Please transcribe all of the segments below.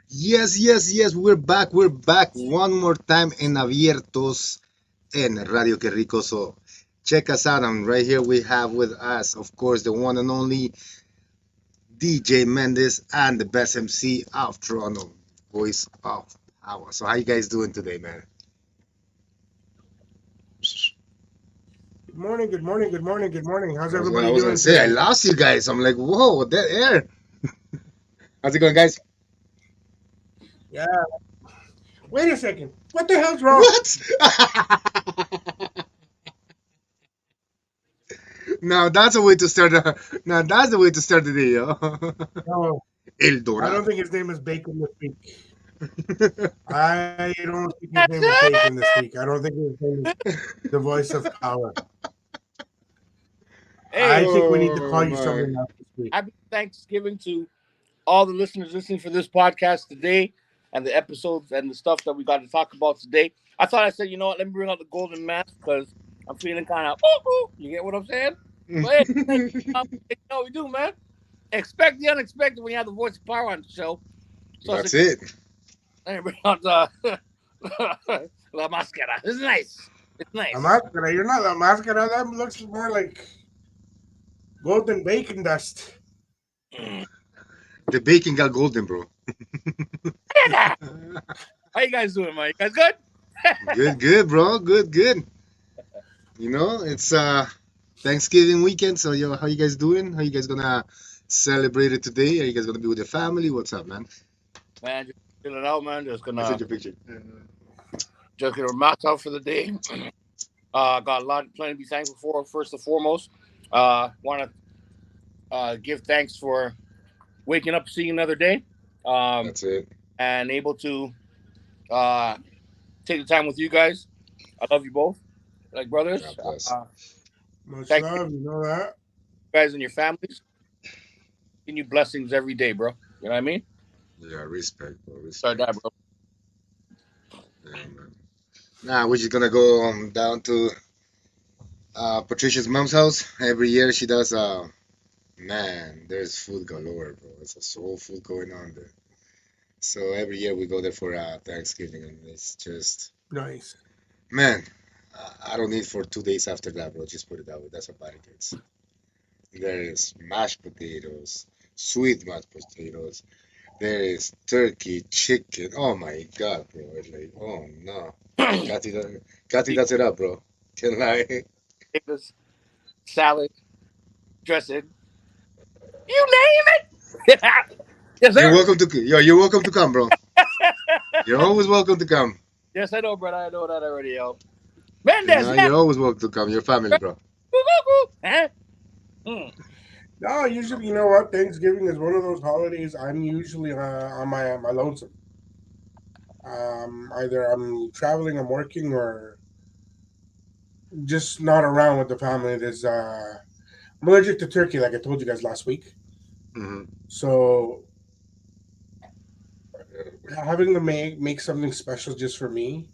Yes, yes, yes. We're back. We're back one more time in Abiertos en Radio Que Rico. So check us out. And right here we have with us, of course, the one and only DJ Mendez and the best MC of Toronto, voice of power. So how you guys doing today, man? Good morning, good morning, good morning, good morning. How's I everybody was gonna doing say I today? lost you guys. I'm like, whoa, that air. How's it going, guys? Yeah. Wait a second. What the hell's wrong? What? Now that's a way to start. Now that's the way to start the day, yo. No, El I don't Dorado. think his name is Bacon this week. I don't think his name is Bacon this week. I don't think his name is the voice of power. I Hey, think we need to call Oh you my. something else this week. happy Thanksgiving to all the listeners listening for this podcast today and the episodes and the stuff that we got to talk about today. I thought I said, you know what, let me bring out the golden mask because I'm feeling kind of, you get what I'm saying? But hey, you know what we do, man. Expect the unexpected when you have the voice of power on the show. So I said, That's it. let me bring out La Mascara. It's nice. It's La nice. Máscara. You're not La Máscara. That looks more like golden bacon dust. The bacon got golden, bro. How you guys doing, man? You guys good? Good, good, bro. Good, good. It's Thanksgiving weekend. So yo, how you guys doing? How you guys gonna celebrate it today? Are you guys gonna be with your family? What's up, man? Man, just chilling out, man. I sent your picture. Just gonna max out for the day. Got a lot, plenty to be thankful for. First and foremost, want to give thanks for waking up, seeing another day, um, That's it. and able to uh, take the time with you guys. I love you both, like brothers. God bless. Much Thank you love. You know that? guys and your families. Give you blessings every day, bro. You know what I mean? Yeah, respect, bro. Start that, Respect. bro. Yeah, man. Nah, we're just gonna go down to Patricia's mom's house. Every year she does. Man, there's food galore, bro. It's a soul food going on there. So every year we go there for Thanksgiving, and it's just, Nice. man, I don't need for 2 days after that, bro. Just put it that way. That's about it gets. There is mashed potatoes, sweet mashed potatoes. There is turkey, chicken. Oh my God, bro. It's like, oh no. Kati does it up, bro. Can lie. Potatoes, salad, dressing. You name it. Yes, You're sir. welcome to, yo, you're welcome to come, bro. You're always welcome to come. Yes, I know, brother. I know that already, yo. Mendez, yeah. You're always welcome to come. Your family, bro. Huh? Mm. No, usually, you know what? Thanksgiving is one of those holidays I'm usually on my lonesome. Either I'm traveling, I'm working, or just not around with the family. I'm allergic to turkey, like I told you guys last week. Hmm. So having to make something special just for me,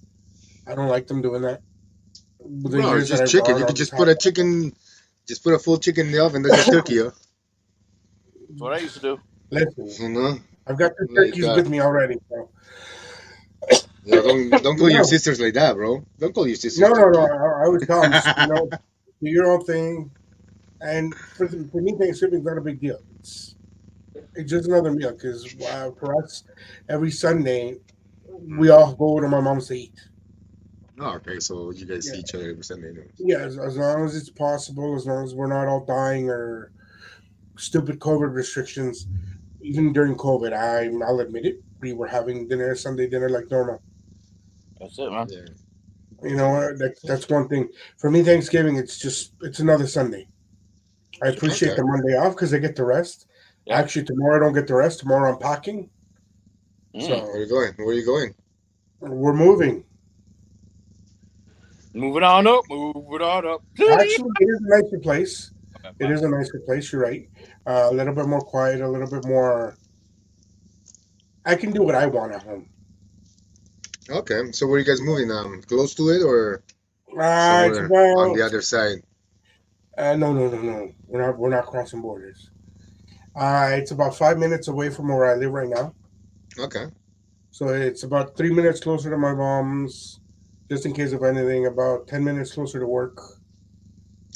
I don't like them doing that. The Bro, it's years that just I've chicken. gone, You I'll could just just have. put a chicken, just put a full chicken in the oven. That's your turkey, yo. That's what I used to do. Listen, You know, I've got the like, turkeys with me already. So. yo, don't call your No, sisters like that, bro. Don't call your no, sisters no, no. turkey. I always tell them, do your own thing. And for me, Thanksgiving's not a big deal. It's just another meal because for us, every Sunday we Mhm. all go to my mom's to eat. Oh, okay, so you guys Yeah, see each other every Sunday, anyways. yeah. As long as it's possible, as long as we're not all dying or stupid COVID restrictions. Even during COVID, I'll admit it. We were having dinner, Sunday dinner, like normal. That's it, man. Yeah, You know what? That's one thing. For me, Thanksgiving, it's another Sunday. I appreciate okay. the Monday off because I get to rest. Yep. Actually, tomorrow I don't get to rest. Tomorrow I'm packing. Mm. Where So you going? Where you going? we're moving. Moving on up. Moving on up. To the Actually, it is a nicer place. okay, It fine. is a nicer place. You're right. A little bit more quiet. A little bit more. I can do what I want at home. Okay, so where you guys moving? Close to it or? It's somewhere on the about other side. no. We're not crossing borders. It's about 5 minutes away from where I live right now. Okay. So it's about 3 minutes closer to my mom's, just in case of anything. About 10 minutes closer to work.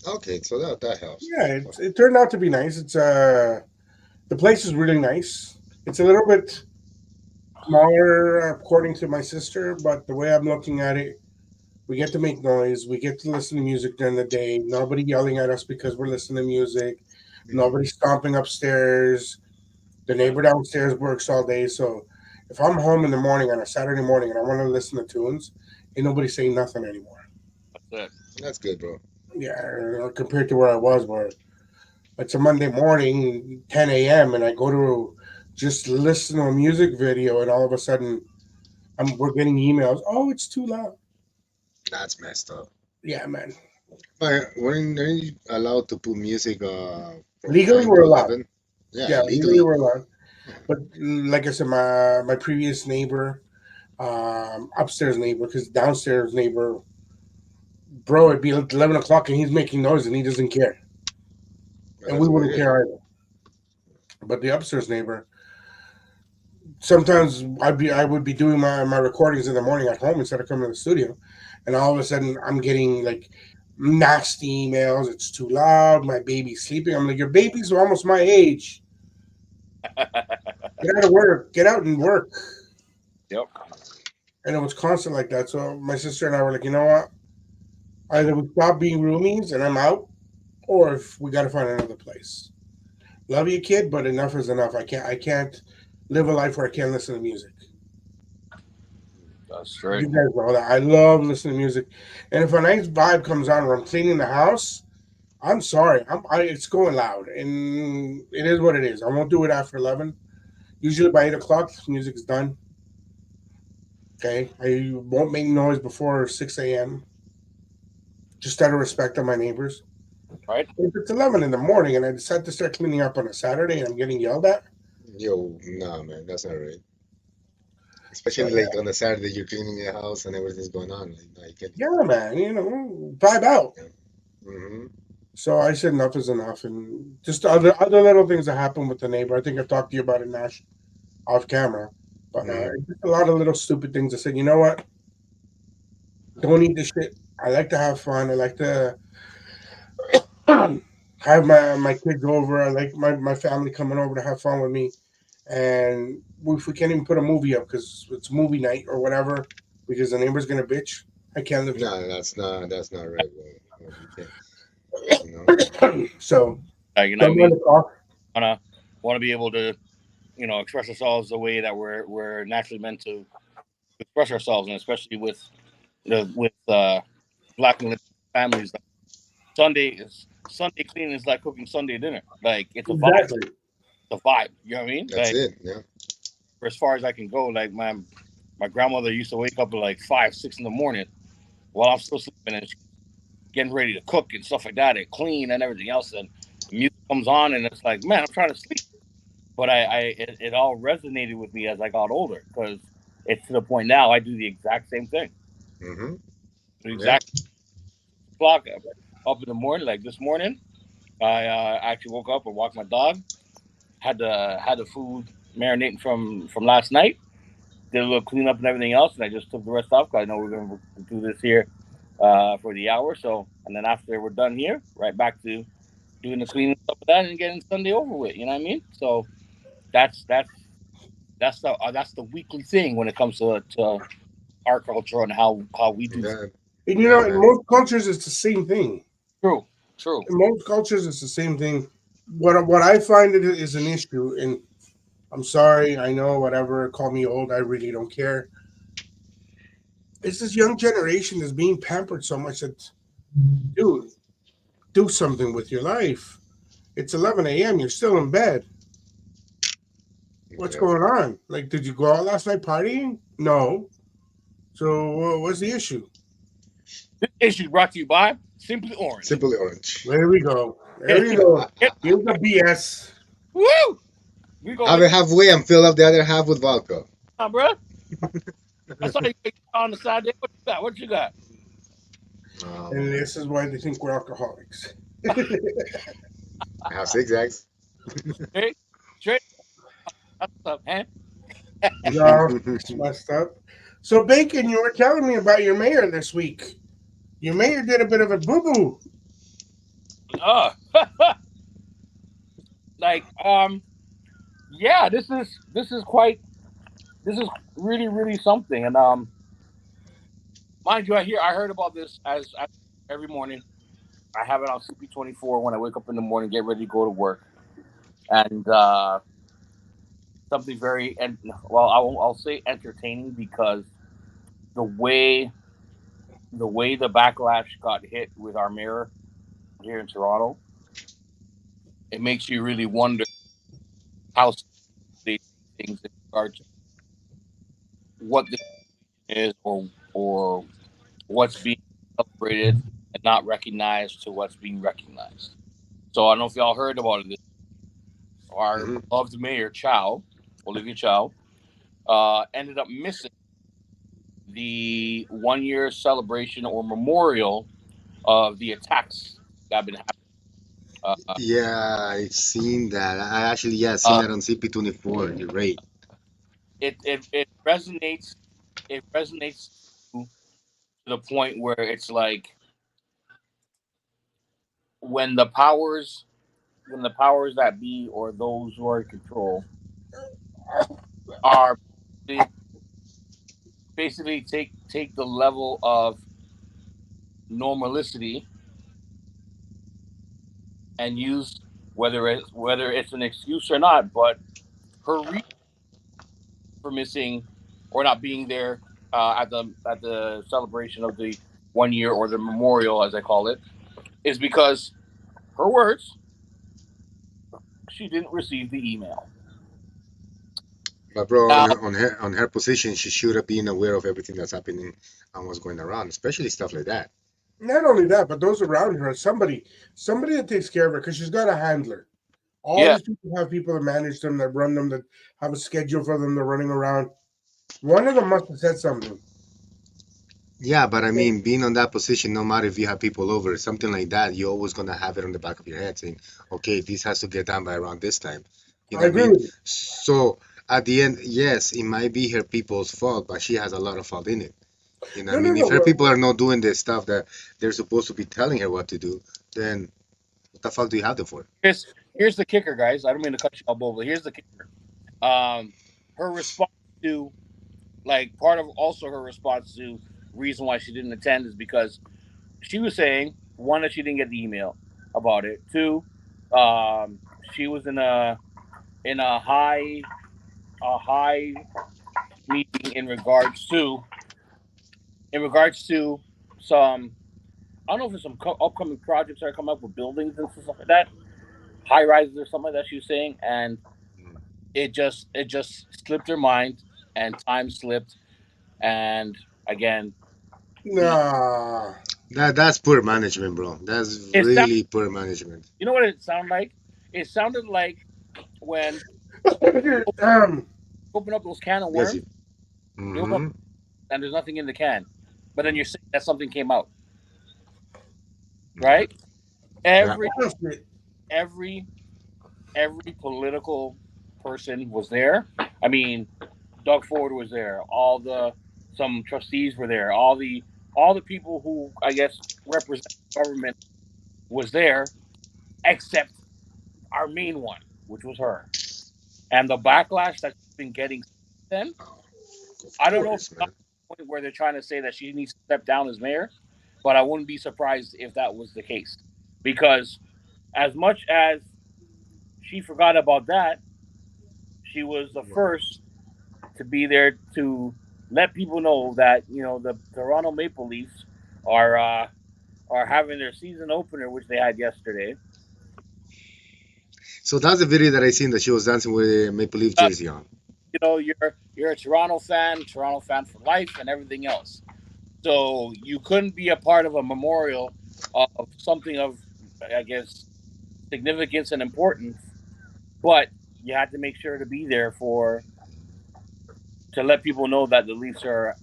Okay, so that helps. Yeah, it turned out to be nice. It's the place is really nice. It's a little bit smaller according to my sister, but the way I'm looking at it, we get to make noise. We get to listen to music during the day. Nobody yelling at us because we're listening to music. Hmm. Nobody stomping upstairs. The neighbor downstairs works all day, so if I'm home in the morning on a Saturday morning and I want to listen to tunes, ain't nobody saying nothing anymore. That's That's good, bro. Yeah, compared to where I was, where it's a Monday morning, 10 a.m., and I go to just listen to a music video, and all of a sudden, we're getting emails. Oh, it's too loud. That's messed up. Yeah, man. But weren't you allowed to put music from Legally, 9 we're to allowed. 11? Yeah, Yeah, legally, legally. we're allowed. Oh, But like I said, my previous neighbor, upstairs neighbor, because downstairs neighbor, bro, it'd be 11 o'clock and he's making noise and he doesn't care, well, and we that's wouldn't weird. care either. But the upstairs neighbor, sometimes I would be doing my recordings in the morning at home instead of coming to the studio, and all of a sudden I'm getting like nasty emails. It's too loud. My baby's sleeping. I'm like, your baby's almost my age. Get out of work. Get out and work. yep. And it was constant like that. So my sister and I were like, you know what? Either we stop being roomies and I'm out, or if we got to find another place. Love you, kid, but enough is enough. I can't live a life where I can't listen to music. That's You straight. guys know that. I love listening to music. And if a nice vibe comes on where I'm cleaning the house, I'm sorry. It's going loud. And it is what it is. I won't do it after 11. Usually by 8 o'clock, music is done. Okay. I won't make noise before 6 a.m. just out of respect of my neighbors. Right? If it's 11 in the morning and I decide to start cleaning up on a Saturday and I'm getting yelled at, Yo, nah, man, that's not right. so Especially like on a Saturday, you're cleaning your house and everything's going on. Like, no, you can't do yeah, man, vibe out. that. Yeah. Hmm. So I said enough is enough, and just other little things that happen with the neighbor. I think I've talked to you about it, Nash, off camera, but Hmm. just a lot of little stupid things. I said, you know what? Don't eat this shit. I like to have fun. I like to have my kids over. I like my family coming over to have fun with me. And if we can't even put a movie up because it's movie night or whatever, because the neighbor's gonna bitch, I can't live No, that's not right, bro. No, you can't. You know. here. So You know what I don't mind mean? the talk. Want to be able to express ourselves the way that we're naturally meant to express ourselves, and especially with black and Latino families. Like Sunday cleaning is like cooking Sunday dinner. Like it's a vibe. Exactly. It's a vibe. You know what I mean? That's Like it. Yeah. for as far as I can go. Like my grandmother used to wake up at like 5, 6 in the morning while I'm still sleeping, and she's getting ready to cook and stuff like that, and clean and everything else. And the music comes on, and it's like, man, I'm trying to sleep. But it all resonated with me as I got older because it's to the point now I do the exact same thing. Hmm. The Yeah. exact clock up in the morning. Like this morning, I actually woke up and walked my dog. Had the food marinating from last night. Did a little cleanup and everything else, and I just took the rest off because I know we're going to do this here for the hour. So, and then after we're done here, right back to doing the cleaning stuff of that and getting Sunday over with. You know what I mean? So that's that's that's the weekly thing when it comes to our culture and how we do things. Yeah. And Yeah, in man. most cultures, it's the same thing. True, true. In most cultures, it's the same thing. What I find it is an issue, and I'm sorry, I know, whatever, call me old, I really don't care. It's this young generation that's being pampered so much that, dude, do something with your life. It's 11 a.m., you're still in bed. What's Yeah. going on? Like, did you go out last night partying? No. So, what's the issue? This issue brought to you by Simply Orange. Simply orange. There we go. There we go. Get- Here's the BS. Woo! We go Have with it halfway and fill up the other half with vodka. bro. I saw you on the side there. What you got? What you got? Oh and man, this is why they think we're alcoholics. I have zigzags. Straight, straight up, man. No, it's messed up. So, Bacon, you were telling me about your mayor this week. Your mayor did a bit of a boo boo. Uh, like, yeah, this is really, really something. And mind you, I heard about this as every morning. I have it on CP24 when I wake up in the morning, get ready to go to work, and something very and well, I'll say entertaining because the way the backlash got hit with our mayor here in Toronto, it makes you really wonder how they do things in regard to what this is or what's being celebrated and not recognized to what's being recognized. So I don't know if y'all heard about it. Our Hmm. beloved mayor Chow, Olivia Chow, ended up missing the 1 year celebration or memorial of the attacks that have been happening. Uh, Yeah, I've seen that. I actually, yeah, seen uh, that on CP24. You're right. it resonates. It resonates to the point where it's like when the powers when the powers that be or those who are in control are basically take the level of normalicity and use whether it's an excuse or not, but her reason for missing or not being there at the celebration of the 1 year or the memorial, as I call it, is because her words she didn't receive the email. But bro, Now, on her position, she should have been aware of everything that's happening and what's going around, especially stuff like that. Not only that, but those around her, somebody that takes care of her because she's got a handler. All yeah, these people have people that manage them, that run them, that have a schedule for them. They're running around. One of them must have said something. Yeah, but I mean, being on that position, no matter if you have people over, something like that, you're always gonna have it on the back of your head saying, okay, this has to get done by around this time. You know I what I agree mean? with you. So at the end, yes, it might be her people's fault, but she has a lot of fault in it. You know what No, I no, mean? no. If her people are not doing the stuff that they're supposed to be telling her what to do, then what the fuck do you have them for? here's the kicker, guys. I don't mean to cut you off, but here's the kicker. Um, her response to like part of also her response to reason why she didn't attend is because she was saying one that she didn't get the email about it. Two, she was in a high meeting in regards to some I don't know if it's some upcoming projects that are coming up with buildings and stuff like that, high rises or something like that. She was saying, and it just slipped her mind, and time slipped, and again the Nah. That's poor management, bro. That's it sound really poor management. you know what it sounded like? It sounded like when um, open up those can of Bless worms, you. you open up Hmm. and there's nothing in the can, but then you're saying that something came out, Yeah. right? Yeah. Every every every political person was there. I mean, Doug Ford was there. All the some trustees were there. All the people who I guess represent the government was there, except our main one, which was her. And the backlash that she's been getting since then, Of I don't know if course, it's got man. to the point where they're trying to say that she needs to step down as mayor, but I wouldn't be surprised if that was the case. Because as much as she forgot about that, she was the first to be there to let people know that the Toronto Maple Leafs are having their season opener, which they had yesterday. So that's the video that I seen that she was dancing with a Maple Leaf Uh, jersey on. you're a Toronto fan for life, and everything else. So you couldn't be a part of a memorial of something of, I guess, significance and importance, but you had to make sure to be there for to let people know that the Leafs are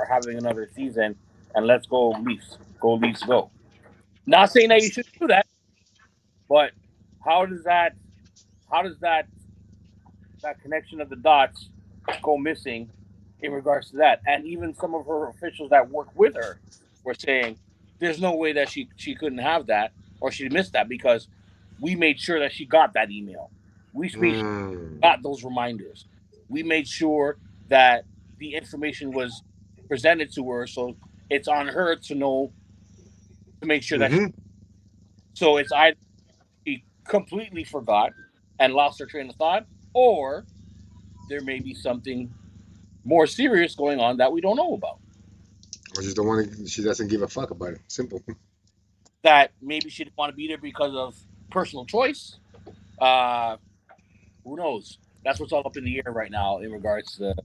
having another season, and let's go Leafs. go leads go. Not saying that you should do that, but how does that how does that connection of the dots go missing in regards to that? And even some of her officials that work with her were saying there's no way that she couldn't have that or she missed that because we made sure that she got that email. We made sure Mm. she got those reminders. We made sure that the information was presented to her, so it's on her to know to make sure that she. Mm-hmm. So it's either she completely forgot and lost her train of thought, or there may be something more serious going on that we don't know about. Or just don't want to. She doesn't give a fuck about it. Simple. That maybe she didn't want to be there because of personal choice. Uh, who knows? That's what's all up in the air right now in regards to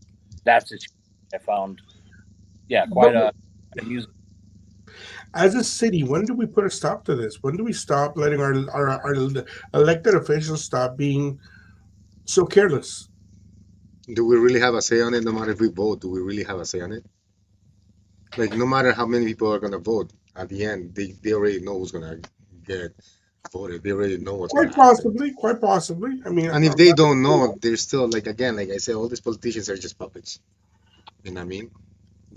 that situation. I found, yeah, But quite amusing. as a city, when do we put a stop to this? When do we stop letting our elected officials stop being so careless? Do we really have a say on it? No matter if we vote, do we really have a say on it? Like, no matter how many people are gonna vote, at the end, they already know who's gonna get voted. They already know what's gonna Quite happen. possibly, quite possibly. I mean, And if they don't know, they're still like again, like I said, all these politicians are just puppets. You know what I mean?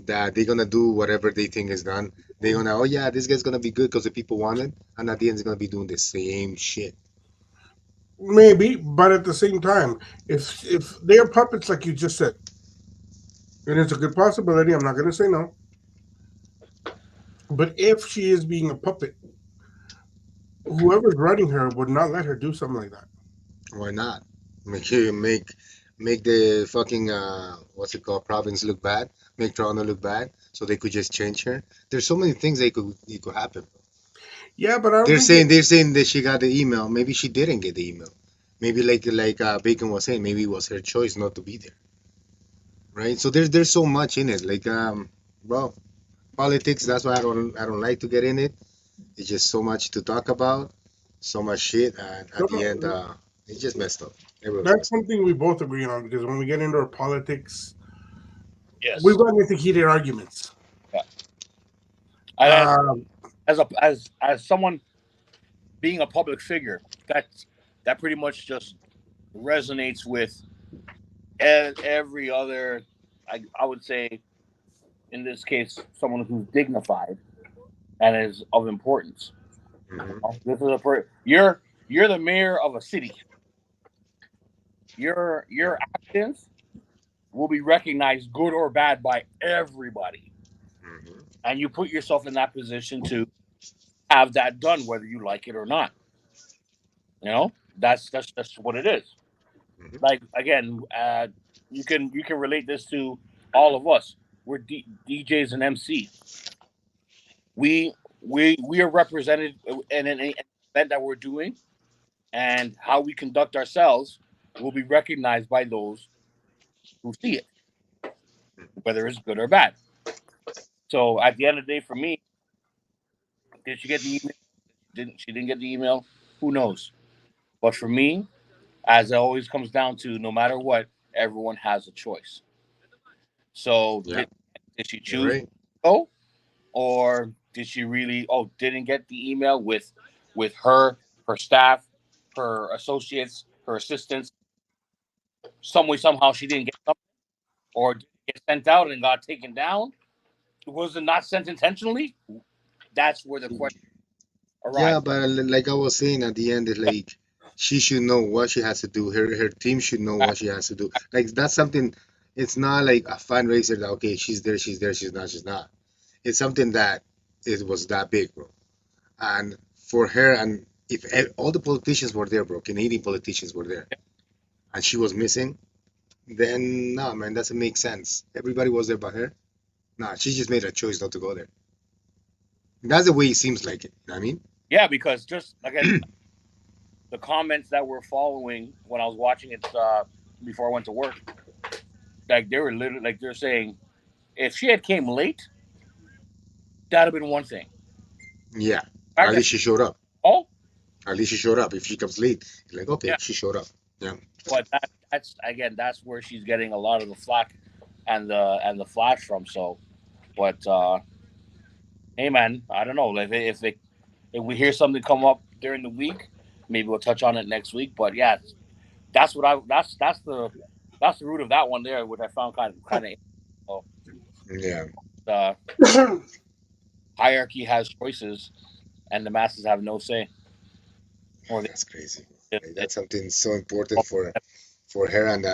That they're gonna do whatever they think is done. They're gonna, oh yeah, this guy's gonna be good because the people want it, and at the end, they're gonna be doing the same shit. maybe, but at the same time, if they are puppets, like you just said, and it's a good possibility. I'm not going to say no. But if she is being a puppet, whoever's running her would not let her do something like that. Why not? Make the fucking what's it called province look bad, make Toronto look bad, so they could just change her. There's so many things that could it could happen. Yeah, but I don't think it, They're saying that she got the email. Maybe she didn't get the email. Maybe like Bacon was saying, maybe it was her choice not to be there, right? So there's so much in it. Like well, politics. That's why I don't like to get in it. It's just so much to talk about, so much shit, and at the end, some- it's just messed up. Everyone's that's messed up. something we both agree on because when we get into our politics, we've Yes. gotten into heated arguments. Yeah. And Um, as someone being a public figure, that pretty much just resonates with every other. I would say in this case, someone who's dignified and is of importance. Hmm. This is you're the mayor of a city. Your actions will be recognized, good or bad, by everybody, Hmm. and you put yourself in that position to have that done, whether you like it or not. You know, that's just what it is. Hmm. Like again, you can relate this to all of us. We're DJs and MC. We are represented in an event that we're doing, and how we conduct ourselves will be recognized by those who see it, whether it's good or bad. So at the end of the day, for me, did she get the email? Didn't she? Didn't get the email? Who knows? But for me, as it always comes down to, no matter what, everyone has a choice. So Yeah, did she you're choose to right. go, or did she really? Oh, didn't get the email with her staff, her associates, her assistants. Some way somehow she didn't get something, or did it get sent out and got taken down? Was it not sent intentionally? That's where the question Yeah, arises. but like I was saying at the end, it's like she should know what she has to do. Her team should know what she has to do. Like that's something. It's not like a fundraiser that okay, she's there, she's there, she's not, she's not. It's something that it was that big, bro. And for her, and if all the politicians were there, bro, Canadian politicians were there, and she was missing, then no, man, doesn't make sense. Everybody was there but her. Nah, she just made a choice not to go there. That's the way it seems like it. You know what I mean? Yeah, because just again, the comments that were following when I was watching it before I went to work, like they were literally like they're saying, if she had came late, that'd have been one thing. Yeah. The Or fact at that least she she showed up. oh At least she showed up. If she comes late, you're like, okay, yeah, she showed up. Yeah. but that's again that's where she's getting a lot of the flack and the flash from. So, but hey man, I don't know. Like if we hear something come up during the week, maybe we'll touch on it next week. But yeah, that's what I that's the root of that one there, which I found kind of so, Yeah, uh, hierarchy has choices and the masses have no say. Or that's crazy. Like, they that's something so important for her and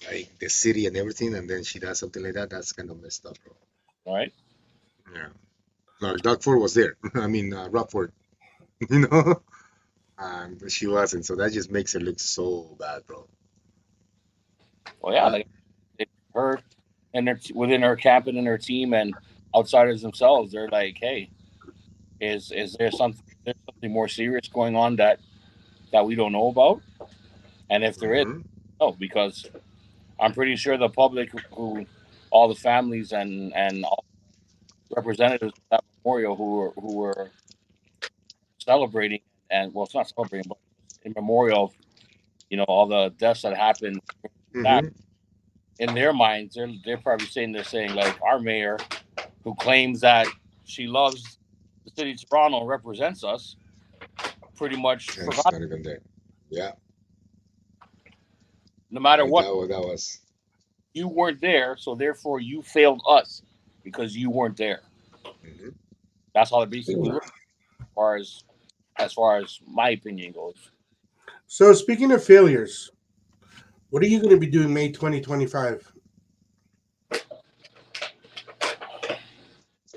like the city and everything, and then she does something like that. That's kind of messed up, bro. all right. Yeah. Well, Doug Ford was there. I mean, Rockford, you know, but she wasn't. So that just makes her look so bad, bro. Well, yeah, But like her and within her camp and in her team and outsiders themselves, they're like, hey, is there something more serious going on that we don't know about? And if there is, mhm, no, because I'm pretty sure the public who all the families and all representatives of that memorial who were celebrating and well, it's not celebrating, but in memorial of all the deaths that happened back mhm, in their minds, they're probably saying like our mayor who claims that she loves the city of Toronto and represents us, pretty much and she's forgot. not even there. Yeah, No matter like what, that was. you weren't there, so therefore you failed us because you weren't there. Mhm. That's how it basically works, as far as my opinion goes. So speaking of failures, what are you going to be doing May 2025?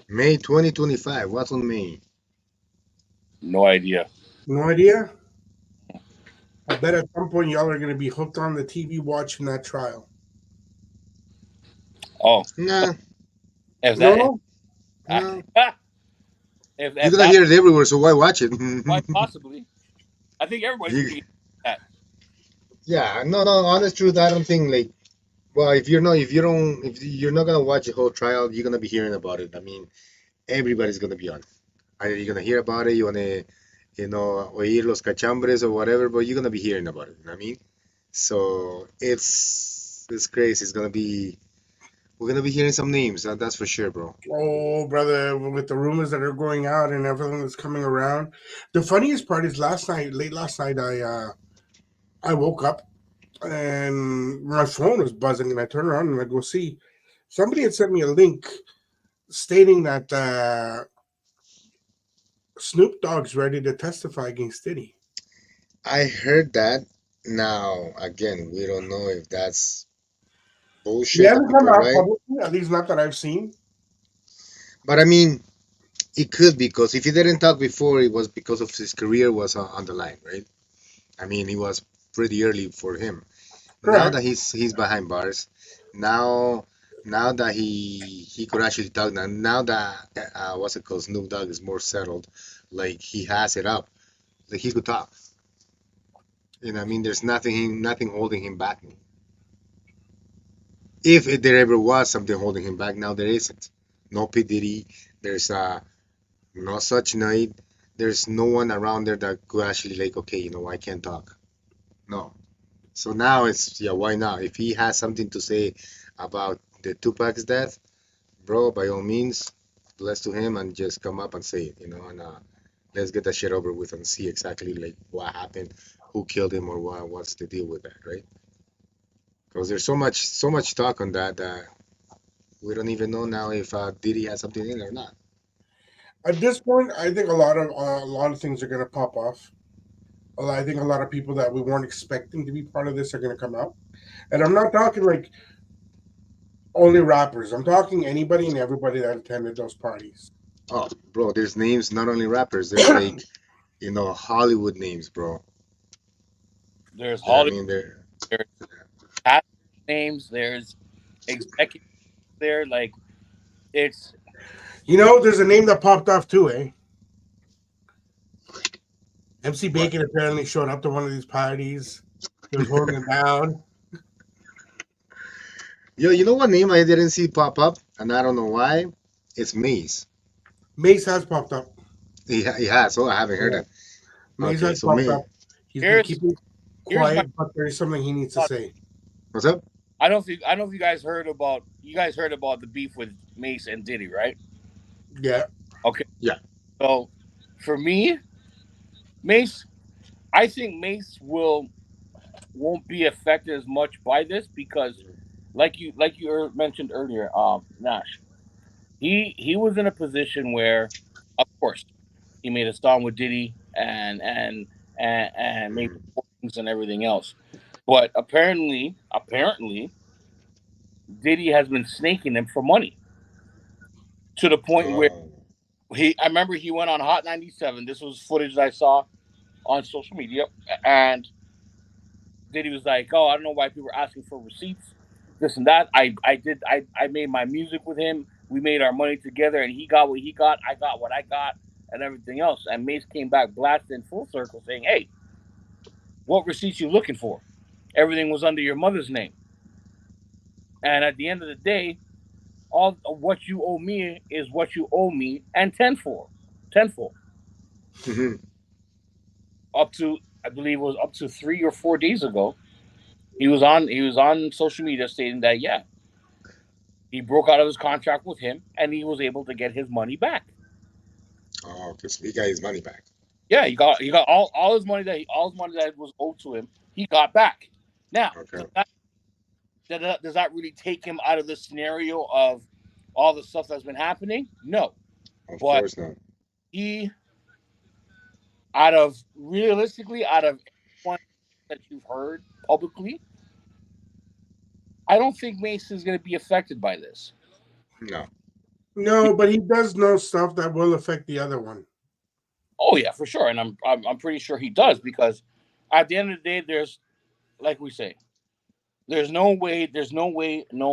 May 2025. What's on May? No idea. No idea. I bet at some point y'all are going to be hooked on the TV watching that trial. Oh, Nah, if that No, no. You're if gonna that hear it everywhere, so why watch it? quite possibly, I think everybody's gonna You, be that. yeah, no, no. Honest truth, I don't think like. Well, if you're not gonna watch the whole trial, you're gonna be hearing about it. I mean, everybody's gonna be on. Either you're gonna hear about it, you wanna, oír los cachambres or whatever, but you're gonna be hearing about it. You know what I mean? So it's crazy. We're gonna be hearing some names. That's for sure, bro. oh brother, with the rumors that are going out and everything that's coming around. The funniest part is late last night, I woke up and my phone was buzzing, and I turn around and I go see somebody had sent me a link stating that Snoop Dogg's ready to testify against Diddy. I heard that. Now, again, we don't know if that's He bullshit hasn't come or out right, publicly, at least not that I've seen. but I mean, it could because if he didn't talk before, it was because of his career was on the line, right? I mean, it was pretty early for him. Now Correct. that he's behind bars, now now that he could actually talk now that what's it called, Snoop Dogg is more settled, like he has it up, like he could talk. I mean, there's nothing holding him back. If there ever was something holding him back, now there isn't. No P Diddy. There's no such need. There's no one around there that could actually like, okay, I can't talk. No. So now it's, yeah, why not? If he has something to say about the Tupac's death, bro, by all means, bless to him and just come up and say it, and let's get that shit over with and see exactly like what happened, who killed him, or what's the deal with that, right? Because there's so much talk on that that we don't even know now if Diddy has something in it or not. At this point, I think a lot of things are going to pop off. I think a lot of people that we weren't expecting to be part of this are going to come out. And I'm not talking like only rappers. I'm talking anybody and everybody that attended those parties. Oh, bro, there's names, not only rappers, there's like, Hollywood names, bro. There's I Hollywood, mean, there. there's pastors' names, there's executives there. Like it's There's a name that popped off too, eh? MC What? Bacon apparently showed up to one of these parties. He was holding it down. Yo, you know what name I didn't see pop up, and I don't know why? It's Maze. Mace has popped up. He has. Oh, I haven't heard Yeah. that. Mace Okay, has so popped Maze. up. He's been here's keeping here's my quiet, but there's something he needs to thought. say. What's up? I don't know if you guys heard about the beef with Mace and Diddy, right? Yeah. Okay, Yeah. so for me, Mace, I think Mace will won't be affected as much by this because, like you mentioned earlier, Nash, he was in a position where, of course, he made a song with Diddy and made Mhm. recordings and everything else, but apparently, Diddy has been snaking him for money to the point where Oh. I remember he went on Hot 97. This was footage that I saw on social media, and Diddy was like, "Oh, I don't know why people were asking for receipts, this and that. I made my music with him. We made our money together, and he got what he got. I got what I got, and everything else." And Mace came back blasted in full circle, saying, "Hey, what receipts you looking for? Everything was under your mother's name, and at the end of the day, all of what you owe me is what you owe me, and tenfold." Mhm. Up to, I believe it was up to 3 or 4 days ago, he was on social media stating that, yeah, he broke out of his contract with him and he was able to get his money back. Oh, because he got his money back. Yeah, he got all his money that was owed to him. He got back. Now, Okay. does that really take him out of the scenario of all the stuff that's been happening? No, Of but course not. he, out of everyone that you've heard publicly, I don't think Mason is going to be affected by this. No. He- No, but he does know stuff that will affect the other one. oh yeah, for sure, and I'm pretty sure he does because at the end of the day, there's, like we say, there's no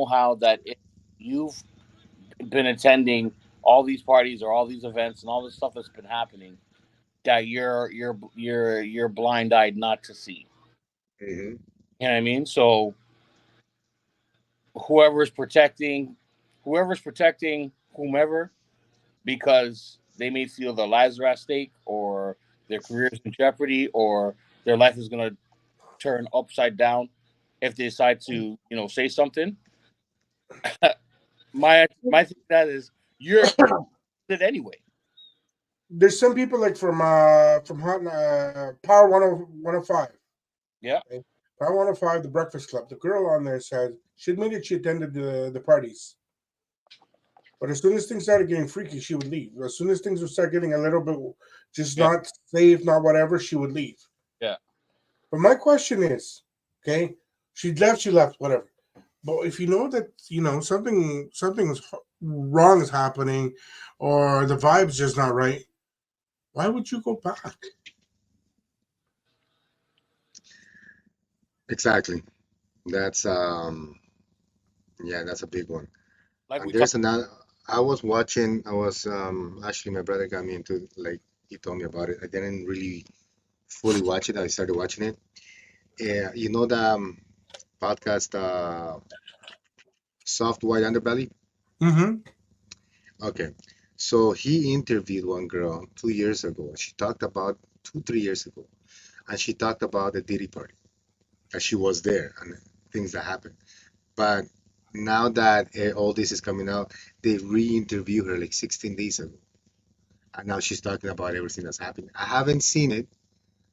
how that if you've been attending all these parties or all these events and all this stuff that's been happening, that you're blind eyed not to see. Hmm. You know what I mean? So whoever's protecting, whoever's protecting whomever, because they may feel their lives are at stake or their careers in jeopardy or their life is gonna turn upside down if they decide to, say something. My thing that is you're it anyway. There's some people like from Power 105. Yeah, Okay? Power 105, the Breakfast Club. The girl on there said she admitted she attended the parties. But as soon as things started getting freaky, she would leave. As soon as things would start getting a little bit just yeah, not safe, not whatever, she would leave. yeah. But my question is, okay, she left, whatever. But if you know that something's wrong is happening, or the vibe's just not right, why would you go back? Exactly. That's yeah, that's a big one. Like And we talked. there's another. I was watching. I was actually my brother got me into, like, he told me about it. I didn't really fully watch it. I started watching it. Yeah, you know the podcast, Soft White Underbelly. Mm-hmm. Okay, so he interviewed one girl 2 years ago. She talked about 2, 3 years ago, and she talked about the Diddy party, that she was there and things that happened. But now that all this is coming out, they re-interview her like 16 days ago, and now she's talking about everything that's happening. I haven't seen it.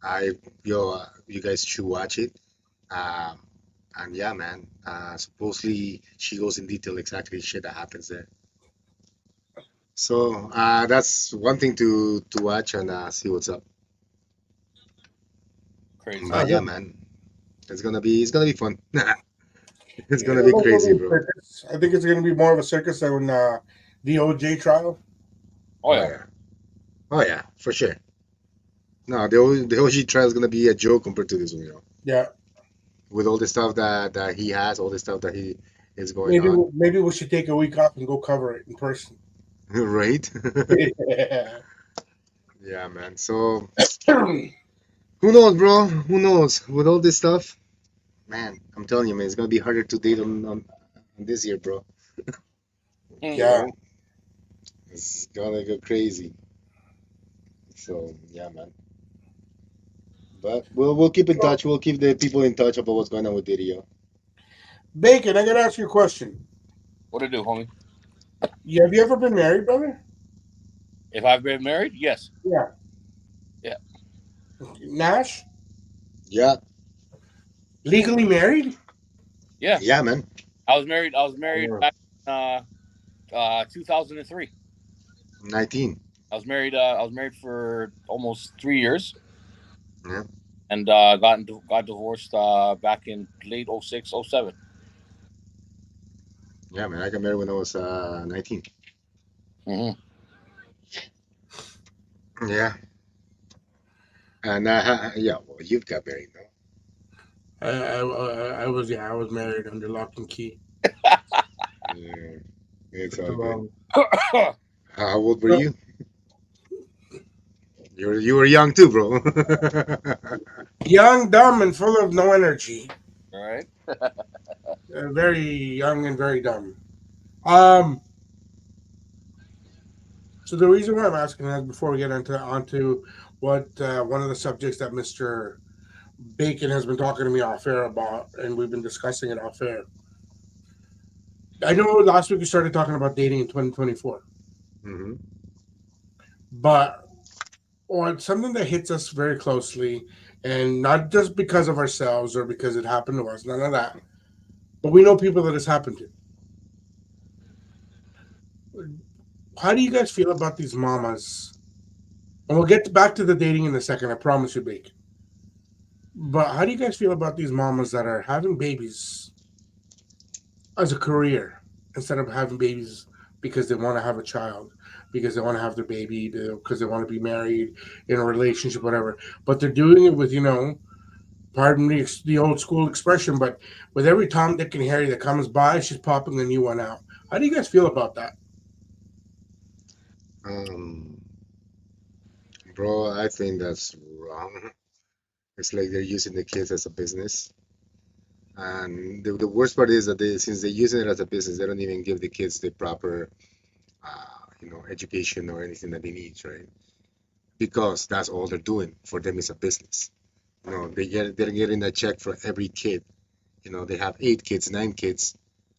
You guys should watch it. Um, and yeah, man. Supposedly she goes in detail exactly shit that happens there. So that's one thing to watch and see what's up. Crazy. But yeah, man, it's gonna be fun. It's Yeah, gonna be like gonna crazy, be a bro. circus. I think it's going to be more of a circus than the OJ trial. Oh Oh yeah, yeah, oh yeah, for sure. No, the OG trial is gonna be a joke compared to this one, Yeah, with all the stuff that he has, all the stuff that he is going maybe on, maybe we should take a week off and go cover it in person. right? Yeah. Yeah, man. So who knows, bro? Who knows? With all this stuff, man, I'm telling you, man, it's gonna be harder to date on this year, bro. You mm, Yeah. know, it's gonna go crazy. So yeah, man. But we'll keep in So, touch. We'll keep the people in touch about what's going on with Didio. Bacon, I got to ask you a question. what to do, homie? Have you ever been married, brother? If I've been married, yes. Yeah. Yeah. Nash, Yeah, legally married? Yeah. yeah, man. I was married Oh, back in 2003. 19. I was married for almost 3 years, Yeah, and got divorced back in late '06, '07. yeah, man. I got married when I was 19. Mm-hmm. Yeah, and yeah, well, you've got married now. I was married under lock and key. Yeah, it's Took all too good. long. How old were So, you? You were young too, bro. young, dumb, and full of no energy. All right. Very young and very dumb. Um, so the reason why I'm asking that before we get onto what one of the subjects that Mister Bacon has been talking to me off air about, and we've been discussing it off air. I know last week we started talking about dating in 2024, Hmm. but on something that hits us very closely, and not just because of ourselves or because it happened to us, none of that, but we know people that it's happened to. How do you guys feel about these mamas? And we'll get back to the dating in a second, I promise you, Bacon. But how do you guys feel about these mamas that are having babies as a career instead of having babies because they want to have a child, because they want to have their baby, because they want to be married in a relationship, whatever. But they're doing it with, pardon me, the old school expression, but with every Tom, Dick, and Harry that comes by, she's popping a new one out. How do you guys feel about that? Um, Bro, I think that's wrong. It's like they're using the kids as a business. And the worst part is that since they're using it as a business, they don't even give the kids the proper, education or anything that they need, right? Because that's all they're doing. For them, it's a business. They're getting a check for every kid. They have 8 kids, 9 kids,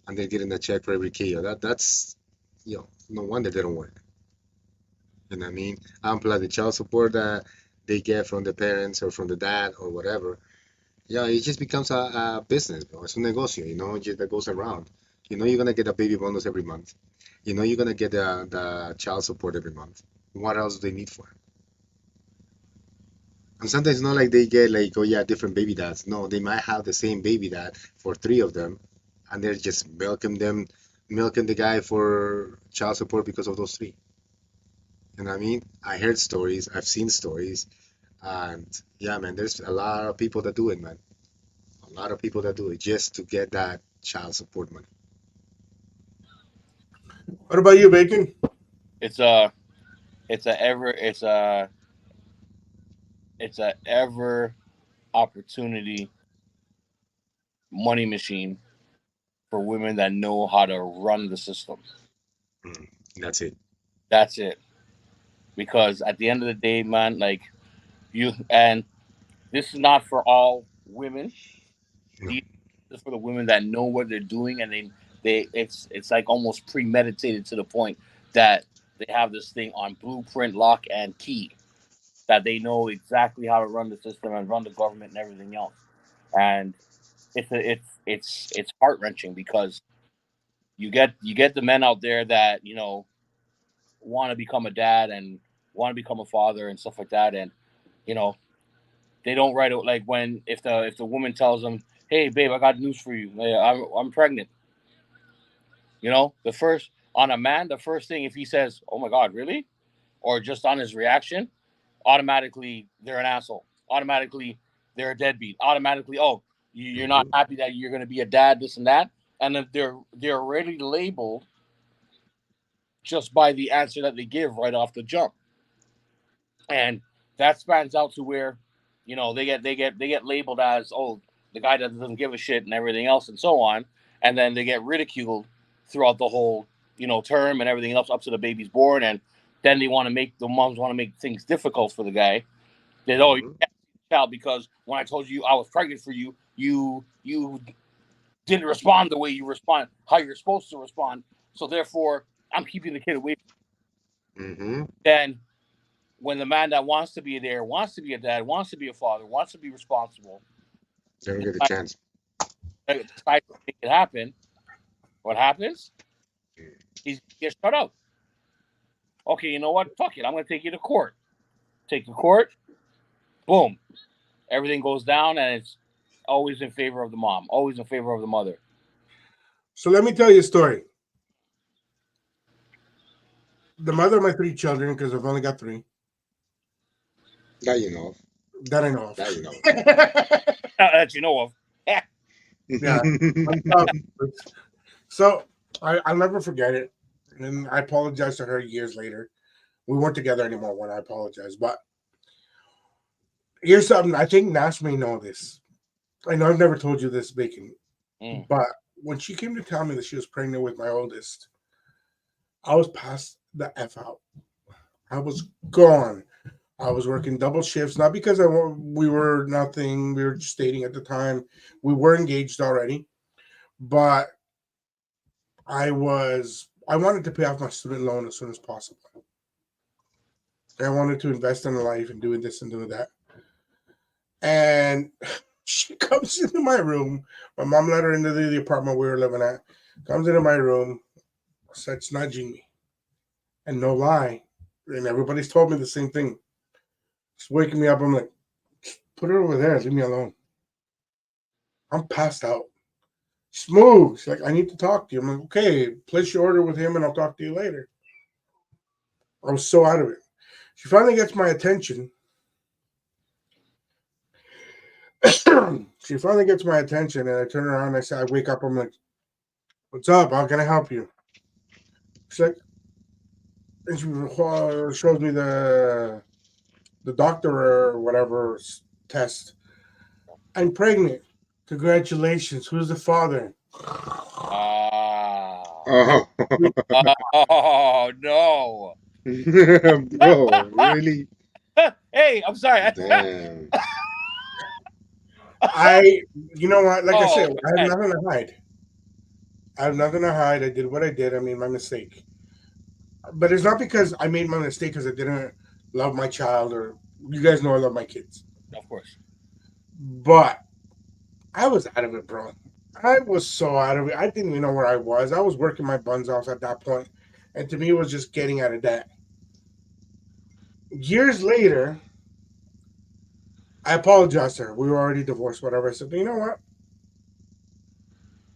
and they're getting a check for every kid. That's, no wonder they don't work. You know what I mean? And plus the child support that they get from the parents or from the dad or whatever. Yeah, it just becomes a business, bro. It's a negocio, just that goes around. You're gonna get a baby bonus every month. You're gonna get the child support every month. What else do they need for? And sometimes it's not like they get like, oh yeah, different baby dads. No, they might have the same baby dad for three of them, and they're just milking the guy for child support because of those three. You know what I mean? I heard stories, I've seen stories, and yeah, man, there's a lot of people that do it, man. A lot of people that do it just to get that child support money. What about you, Bacon? It's a it's a ever it's a ever opportunity money machine for women that know how to run the system. Mm, that's it. That's it. Because at the end of the day, man, like you and this is not for all women. No. These is for the women that know what they're doing, and they it's like almost premeditated to the point that they have this thing on blueprint, lock, and key, that they know exactly how to run the system and run the government and everything else. And it's heart wrenching because you get the men out there that want to become a dad and want to become a father and stuff like that, and you know they don't write it like when if the woman tells them, "Hey, babe, I got news for you. I'm pregnant." The first on a man, the first thing if he says, "Oh my God, really?" or just on his reaction, automatically they're an asshole. Automatically they're a deadbeat. Automatically, oh, you're not Hmm. happy that you're going to be a dad, this and that, and if they're already labeled just by the answer that they give right off the jump, and that spans out to where they get labeled as, oh, the guy that doesn't give a shit and everything else and so on, and then they get ridiculed throughout the whole term and everything else up to the baby's born, and then the moms want to make things difficult for the guy. That, oh, you Hmm. can't see the child because when I told you I was pregnant for you, you didn't respond the way you respond, how you're supposed to respond. So therefore, I'm keeping the kid away. Mm-hmm. than when the man that wants to be there, wants to be a dad, wants to be a father, wants to be responsible, They don't get the decides, chance. decides to make it happen. What happens? He gets shut out. Okay, you know what? Fuck it. I'm going to take you to court. Take you to court. Boom. Everything goes down, and it's always in favor of the mom, always in favor of the mother. So let me tell you a story. The mother of my three children, because I've only got three, That you know. that I know of. That you know. That you know of. Yeah. So I'll never forget it. And I apologized to her years later. We weren't together anymore when I apologized. But here's something I think Nash may know this. I know I've never told you this, Bacon. Mm. But when she came to tell me that she was pregnant with my oldest, I was past the F out. I was gone. I was working double shifts, not because we were nothing. We were just dating at the time. We were engaged already, but I wanted to pay off my student loan as soon as possible. I wanted to invest in life and doing this and doing that. And she comes into my room. My mom let her into the apartment we were living at. Comes into my room, starts nudging me. And no lie, and everybody's told me the same thing. She's waking me up. I'm like, put her over there. Leave me alone. I'm passed out. Smooth. She's like, I need to talk to you. I'm like, okay, place your order with him and I'll talk to you later. I was so out of it. She finally gets my attention. She finally gets my attention and I turn around and I say, I wake up. I'm like, what's up? How can I help you? She's like, and she shows me the doctor or whatever test. I'm pregnant. Congratulations. Who's the father? Oh. Oh no. Bro, really? Hey, I'm sorry. Damn. You know what? Like I Oh said, I have man. nothing to hide. I have nothing to hide. I did what I did. I made my mistake. But it's not because I made my mistake because I didn't love my child or you guys know I love my kids. Of course. But I was out of it, bro. I was so out of it. I didn't even know where I was. I was working my buns off at that point. And to me, it was just getting out of debt. Years later, I apologized to her. We were already divorced, whatever. I said, you know what?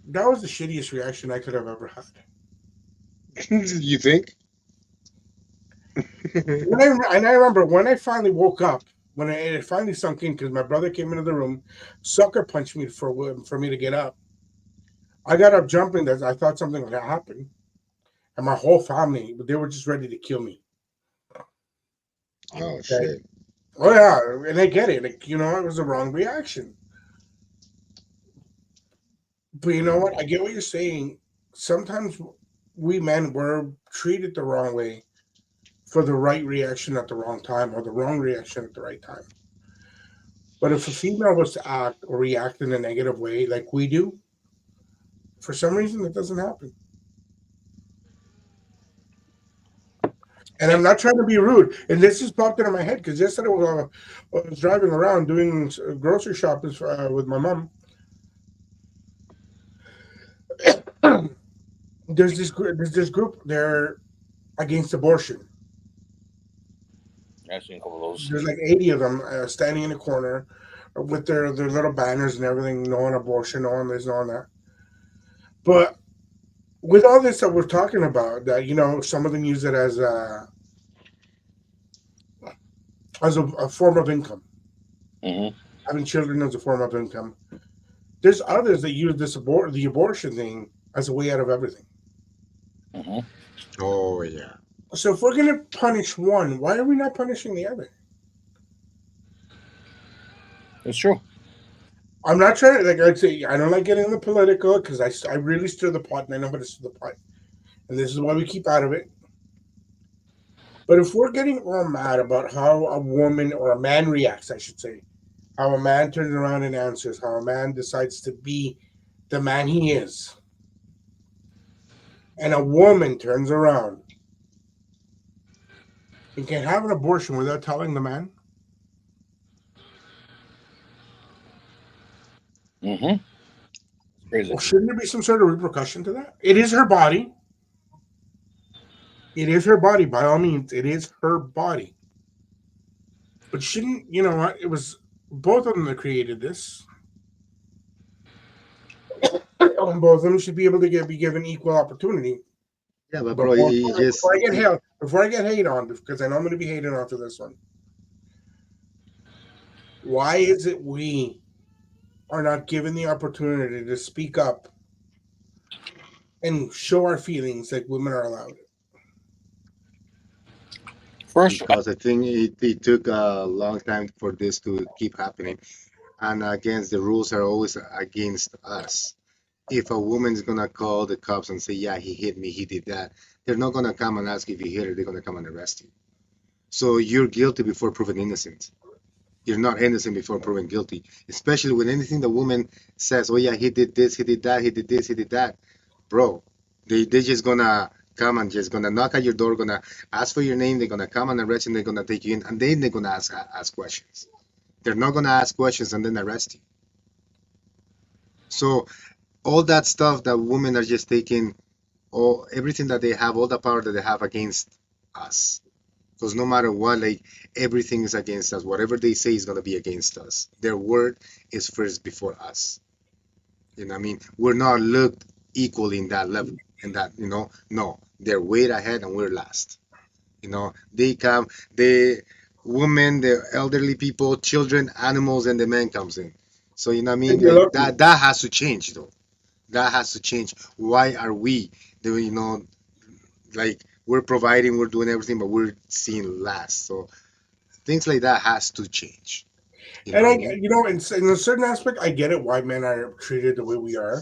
That was the shittiest reaction I could have ever had. You think? And I remember when I finally woke up, when it finally sunk in, because my brother came into the room, sucker punched me for me to get up. I got up jumping. That I thought something would happen, and my whole family, they were just ready to kill me. Oh Okay. shit. Oh yeah, and I get it. Like it was the wrong reaction. But you know what? I get what you're saying. Sometimes we men were treated the wrong way for the right reaction at the wrong time, or the wrong reaction at the right time. But if a female was to act or react in a negative way like we do, for some reason it doesn't happen. And I'm not trying to be rude. And this just popped into my head because yesterday I was driving around doing grocery shopping with my mom. There's this group. They're against abortion. I've seen a couple of those. There's like 80 of them standing in a corner with their little banners and everything, no on abortion, no on this, no on that. But with all this that we're talking about, that some of them use it as a form of income. Mm-hmm. Having children as a form of income. There's others that use the abortion thing as a way out of everything. Mm-hmm. Oh yeah. So if we're gonna punish one, why are we not punishing the other? It's true. I'm not trying to like I'd say I don't like getting into political because I really stir the pot and I know how to stir the pot, and this is why we keep out of it. But if we're getting all mad about how a woman or a man reacts, I should say, how a man turns around and answers, how a man decides to be the man he is, and a woman turns around and can have an abortion without telling the man? Mm-hmm. Crazy. Well, shouldn't there be some sort of repercussion to that? It is her body. It is her body, by all means. It is her body. But shouldn't, you know what? It was both of them that created this. And both of them should be able to be given equal opportunity. Yeah, but bro, Before, he just before I get hate on, because I know I'm going to be hated on for this one. Why is it we are not given the opportunity to speak up and show our feelings like women are allowed? First, because I think it took a long time for this to keep happening. And against the rules are always against us. If a woman is gonna call the cops and say, "Yeah, he hit me, he did that," they're not gonna come and ask if you hit her. They're gonna come and arrest you. So you're guilty before proven innocent. You're not innocent before proven guilty. Especially when anything the woman says, "Oh yeah, he did this, he did that, he did this, he did that," bro. They just gonna come and just gonna knock at your door, gonna ask for your name. They're gonna come and arrest you. And they're gonna take you in, and then they're gonna ask questions. They're not gonna ask questions and then arrest you. So all that stuff that women are just taking, all everything that they have, all the power that they have against us. Because no matter what, like everything is against us. Whatever they say is gonna be against us. Their word is first before us. You know what I mean? We're not looked equally in that level. In that, no, they're way ahead and we're last. They come, the women, the elderly people, children, animals, and the man comes in. So you know what I And mean? you're Like lucky. that has to change though. That has to change. Why are we the like we're providing, we're doing everything, but we're seen last. So things like that has to change. You know And what I I, mean? in a certain aspect, I get it why men are treated the way we are.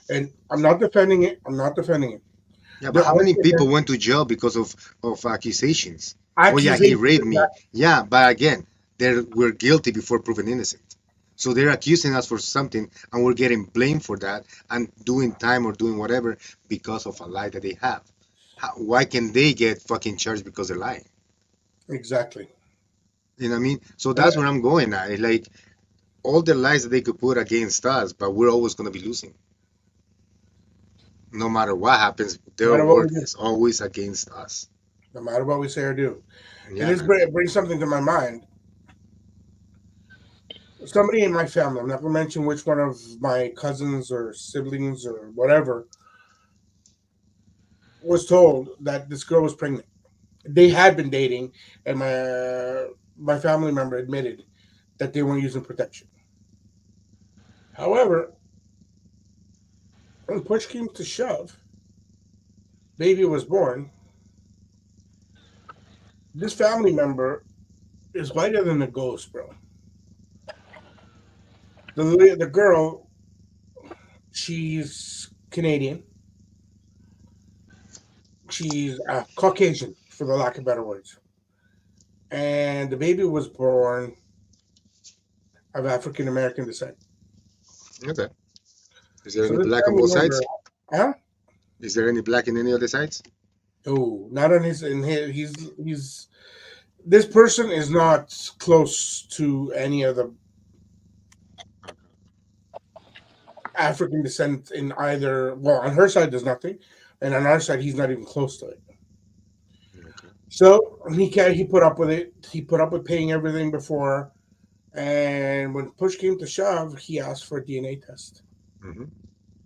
And I'm not defending it. I'm not defending it. Yeah, but There how are many people different went to jail because of accusations? Oh yeah, he accusations. raped me. Yeah, but again, we're guilty before proven innocent. So they're accusing us for something, and we're getting blamed for that and doing time or doing whatever because of a lie that they have. Why can they get fucking charged because they're lying? Exactly. You know what I mean? So And that's where I'm going at. Like all the lies that they could put against us, but we're always gonna be losing. No matter what happens, no their matter what we word do, is always against us. no matter what we say or do. And Yeah, this man. brings something to my mind. Somebody in my family, I'm not going to mention which one of my cousins or siblings or whatever, was told that this girl was pregnant. They had been dating, and my family member admitted that they weren't using protection. However, when push came to shove, baby was born. This family member is whiter than a ghost, bro. The girl, she's Canadian. She's Caucasian, for the lack of better words. And the baby was born of African American descent. Okay. Is there So any this black on family both member, sides? huh? Is there any black in any of the sides? Oh, not on his. In his, he's. This person is not close to any of the African descent in either. Well, on her side, there's nothing, and on our side, he's not even close to it. Okay. So he put up with it. He put up with paying everything before, and when push came to shove, he asked for a DNA test, Mm-hmm.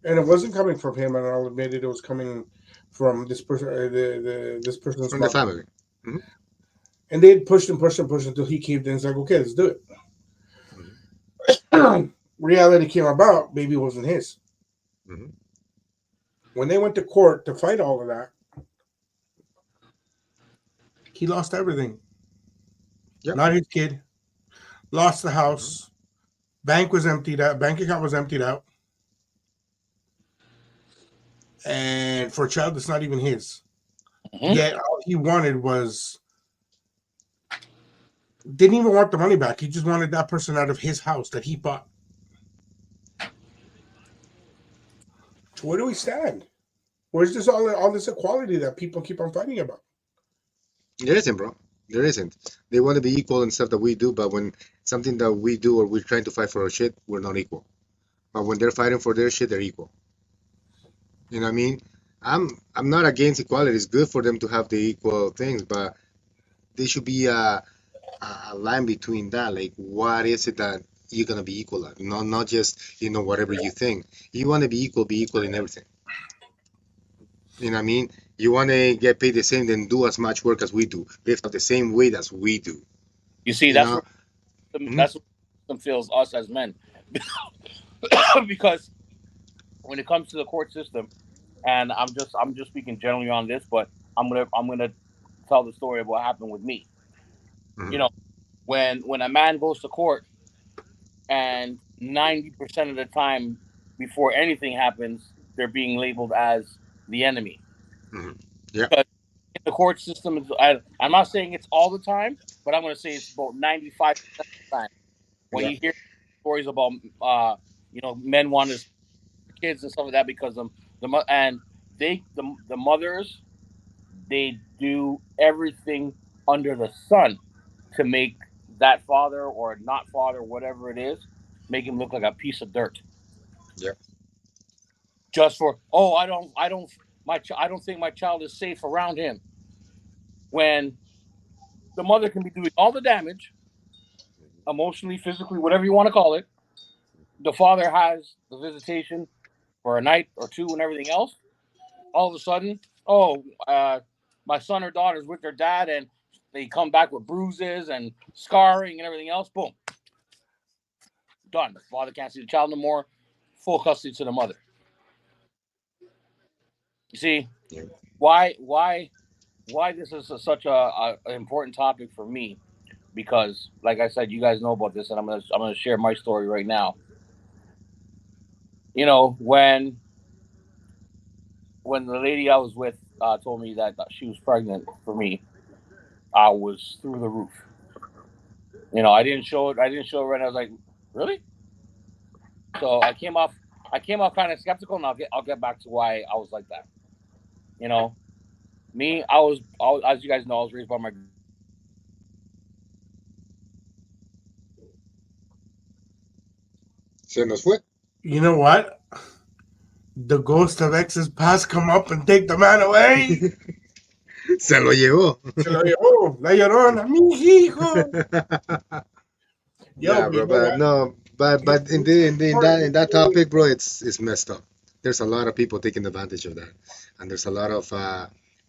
and it wasn't coming from him. And I'll admit it was coming from this person, this person's From the mother. family. Mm-hmm. And they pushed and pushed and pushed until he caved in. It's like, okay, let's do Mm-hmm. it. Reality came about. Baby wasn't his. Mm-hmm. When they went to court to fight all of that, he lost everything. Yep. Not his kid. Lost the Mm-hmm. house. Bank was emptied out. Bank account was emptied out. And for a child that's not even his. Mhm. Yet all he wanted was didn't even want the money back. He just wanted that person out of his house that he bought. So where do we stand? Where's this all this equality that people keep on fighting about? It isn't, bro. There isn't. They want to be equal in stuff that we do, but when something that we do or we're trying to fight for our shit, we're not equal. But when they're fighting for their shit, they're equal. You know what I mean? I'm not against equality. It's good for them to have the equal things, but there should be a line between that. Like, what is it that you're gonna be equal at? Not just whatever you think. You want to be equal in everything. You know what I mean? You want to get paid the same, then do as much work as we do. Lift up the same weight as we do. You see, You know? Mhm. that's what system feels us as men, because when it comes to the court system, and I'm just speaking generally on this, but I'm gonna tell the story of what happened with me. You Mhm. know, when a man goes to court, and 90% of the time, before anything happens, they're being labeled as the enemy. Mhm. Yeah. Because in the court system, I'm not saying it's all the time, but I'm going to say it's about 95% of the time. When Yeah. you hear stories about, uh, men wanting to kids and stuff like that because of and the mothers, they do everything under the sun to make that father or not father, whatever it is, make him look like a piece of dirt. Yeah. Just for I don't think my child is safe around him. When the mother can be doing all the damage, emotionally, physically, whatever you want to call it. The father has the visitation for a night or two and everything else. All of a sudden, my son or daughter's with their dad, and they come back with bruises and scarring and everything else. Boom, done. The father can't see the child no more. Full custody to the mother. You see Yeah. why this is such an important topic for me, because, like I said, you guys know about this, and I'm gonna share my story right now. When the lady I was with told me that she was pregnant for me, I was through the roof. I didn't show it. I didn't show it right. I was like, really? So I came off kind of skeptical, and I'll get back to why I was like that. You know, me, as you guys know, I was raised by my Se nos fue. You know what? The ghost of ex's past come up and take the man away. Se lo llevó. Se lo llevó, la llorona, mi hijo. Yo, Yeah, but you bro. know But what? no, but in It's in important that to, topic, bro, it's messed up. There's a lot of people taking advantage of that, and there's a lot of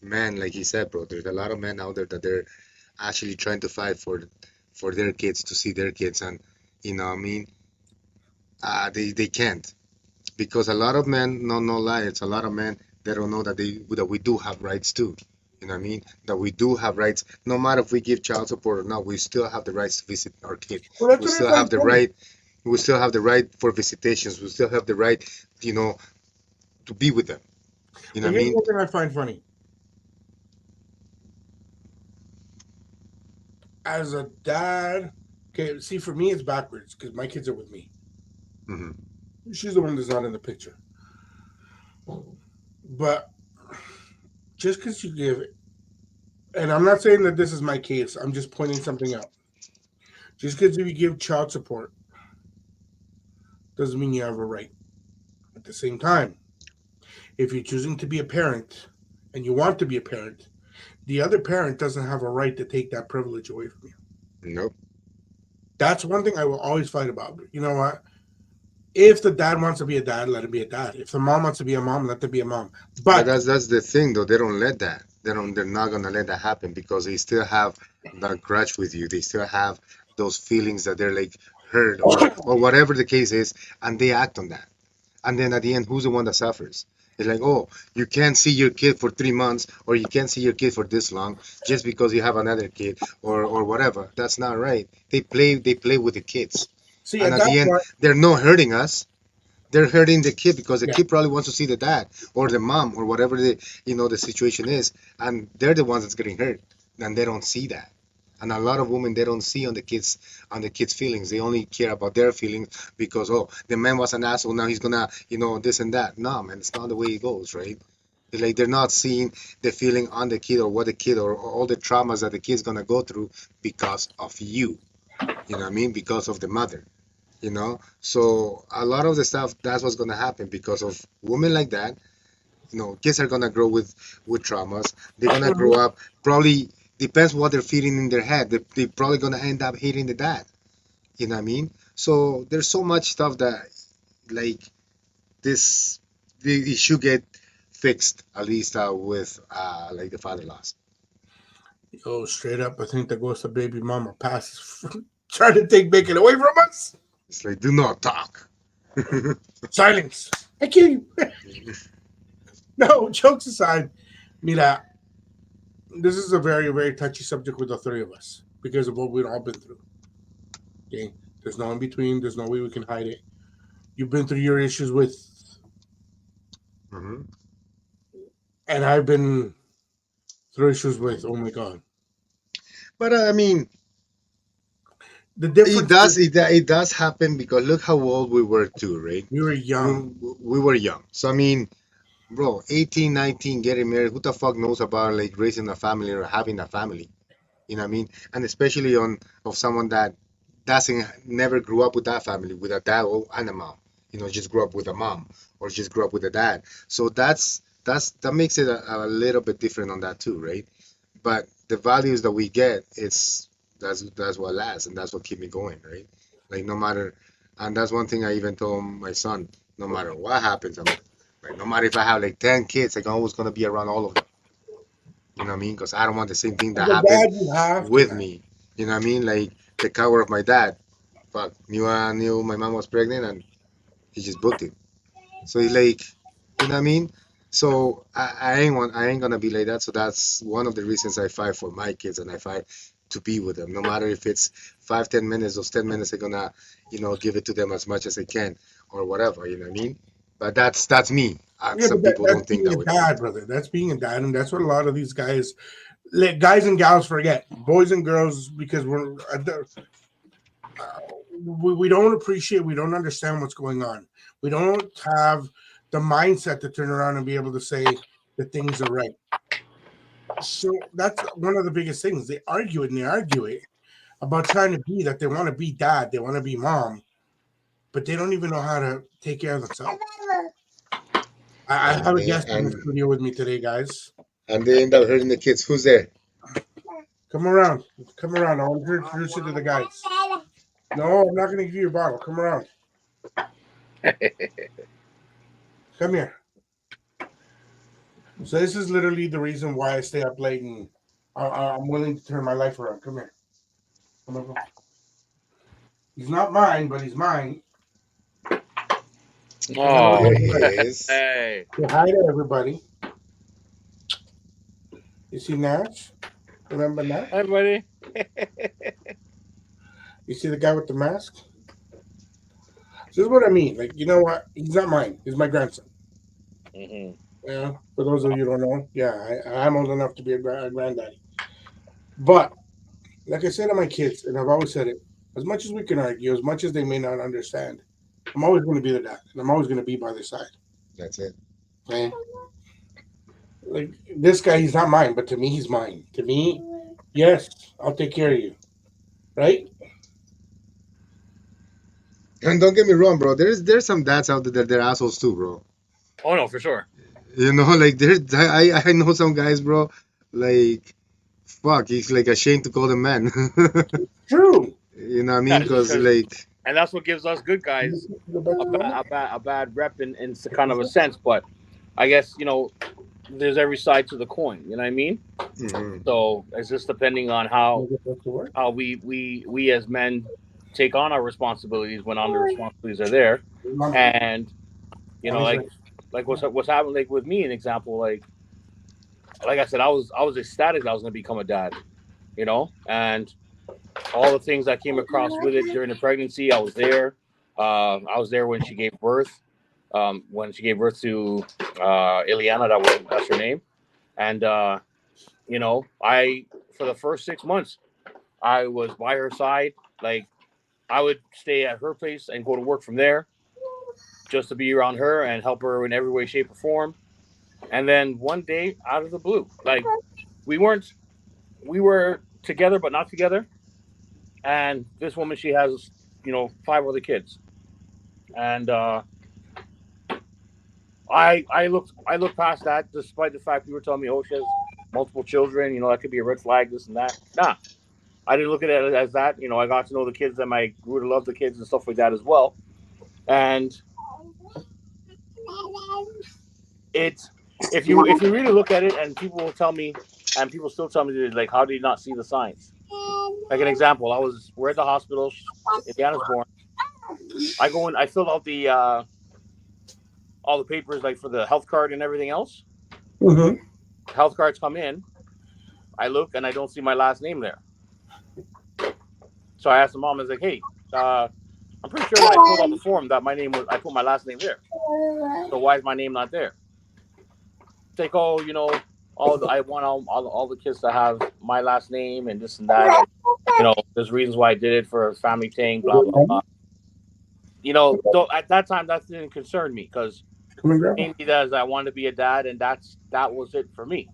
men, like he said, bro. There's a lot of men out there that they're actually trying to fight for their kids to see their kids, and what I mean, they can't because a lot of men, no lie, it's a lot of men that don't know that we do have rights too. You know what I mean? That we do have rights. No matter if we give child support or not, we still have the rights to visit our kid. well, that's We what I still find have the funny. right. We still have the right for visitations. We still have the right, you know, to be with them. You know But what I here's mean? one thing I find funny. As a dad, okay, see, for me, it's backwards because my kids are with me. Hmm. She's the one that's not in the picture. But just because you give, and I'm not saying that this is my case, I'm just pointing something out. Just because you give child support doesn't mean you have a right. At the same time, if you're choosing to be a parent and you want to be a parent, the other parent doesn't have a right to take that privilege away from you. Nope. That's one thing I will always fight about. You know what? If the dad wants to be a dad, let him be a dad. If the mom wants to be a mom, let them be a mom. But But that's the thing though. They don't let that. They're not gonna let that happen because they still have that grudge with you. They still have those feelings that they're like hurt or whatever the case is, and they act on that. And then at the end, who's the one that suffers? It's like, oh, you can't see your kid for 3 months, or you can't see your kid for this long, just because you have another kid, or whatever. That's not right. They play with the kids, see, and at at that the end, point, they're not hurting us. They're hurting the kid because the yeah. kid probably wants to see the dad or the mom or whatever the situation is, and they're the ones that's getting hurt, and they don't see that. And a lot of women they don't see on the kids' feelings. They only care about their feelings because oh the man was an asshole now he's gonna this and that. No man, it's not the way it goes, right? Like they're not seeing the feeling on the kid or what the kid or all the traumas that the kid's gonna go through because of you. You know what I mean? Because of the mother. So a lot of the stuff that's what's gonna happen because of women like that. Kids are gonna grow with traumas. They're gonna grow Mhm. up probably depends what they're feeding in their head. They're probably gonna end up hating the dad. You know what I mean? So there's so much stuff that like this it should get fixed at least with like the father loss. Yo, straight up, I think the ghost of baby mama passes, trying to take Bacon away from us. It's like do not talk. Silence. I kill you. No, jokes aside, Mira, this is a very, very touchy subject with the three of us because of what we've all been through. Okay, there's no in between. There's no way we can hide it. You've been through your issues with, Hmm. and I've been through issues with. Oh my god, But I mean, the it difference is does it does happen because look how old we were too, right? we were We, young. we were young. So I mean, bro, 18, 19, getting married, who the fuck knows about like raising a family or having a family? You know what I mean? And especially on of someone that doesn't never grew up with that family, with a dad and a mom. Just grew up with a mom or just grew up with a dad. So that makes it a little bit different on that too, right? But the values that we get, that's what lasts and that's what keep me going, right? Like no matter, and that's one thing I even told my son, no matter what happens, like no matter if I have like 10 kids, I'm always gonna be around all of them. You know what I mean? Because I don't want the same thing As that a happened dad, you have to, with man. me. You know what I mean? Like the cover of my dad. Fuck, knew my mom was pregnant and he just booked it. So he like, you know what I mean? So I ain't gonna be like that. So that's one of the reasons I fight for my kids and I fight to be with them. No matter if it's 5, 10 minutes, those 10 minutes I'm gonna, give it to them as much as I can or whatever. You know what I mean? But that's me. Yeah, Some but people that's don't think being that a way. dad, brother. That's being a dad, and that's what a lot of these guys, like, guys and gals, forget. Boys and girls, because we don't appreciate, we don't understand what's going on. We don't have the mindset to turn around and be able to say that things are right. So that's one of the biggest things. They argue it and they argue it about trying to be that they want to be dad, they want to be mom, but they don't even know how to take care of themselves. I And have a they guest in the and studio with me today, guys. and they end up hurting the kids. Who's there? Come around. Come around. I want to introduce you to the guys. No, I'm not going to give you a bottle. Come around. Come here. So this is literally the reason why I stay up late and I'm willing to turn my life around. Come here. Come on. He's not mine, but he's mine. Say hello to Oh, There he everybody. is. hey, Say hi to everybody. You see Nash? Remember Nash? hi, buddy. You see the guy with the mask? This is what I mean. Like, you know what? He's not mine. He's my grandson. Hmm. Yeah. For those of you who don't know, yeah, I'm old enough to be a granddaddy. But like I said to my kids, and I've always said it, as much as we can argue, as much as they may not understand, I'm always going to be the dad, and I'm always going to be by their side. That's it. Okay? Like this guy, he's not mine, but to me, he's mine. To me, yes, I'll take care of you, right? And don't get me wrong, bro. There's some dads out there that they're assholes too, bro. Oh no, for sure. Like I know some guys, bro. Like fuck, he's like ashamed to call them man. True. You know what I mean? Yeah, Because because like, and that's what gives us good guys The best one. a bad rep in kind of a sense. But I guess there's every side to the coin. You know what I mean? mhm, So it's just depending on Can I get that to work? how we as men take on our responsibilities when on the responsibilities are there, Mom, and mommy's right. like what's happening like with me, an example like I said, I was ecstatic that I was going to become a dad, and all the things that came across with it during the pregnancy. I was there when she gave birth. When she gave birth to Ileana, that's her name, and I for the first 6 months I was by her side. Like I would stay at her place and go to work from there just to be around her and help her in every way, shape, or form. And then one day, out of the blue, like we weren't, we were together but not together. And this woman, she has, five other kids. And I looked past that, despite the fact people were telling me, oh, she has multiple children. That could be a red flag, this and that. Nah, I didn't look at it as that. I got to know the kids, and I grew to love the kids and stuff like that as well. And it's if you really look at it, and people will tell me, and people still tell me, like, how do you not see the signs? Like an example, we're at the hospital. Indiana's born. I go in. I fill out the all the papers, like for the health card and everything else. Mm-hmm. Health cards come in. I look and I don't see my last name there. So I asked the mom. I was like, "Hey, I'm pretty sure when I filled out the form that my name was, I put my last name there. So why is my name not there?" It's like, oh, I want all the kids to have my last name and this and that, and there's reasons why I did it for a family thing, blah blah blah. Though at that time that didn't concern me because Come and grab one. mainly that is I wanted to be a dad, and that was it for me.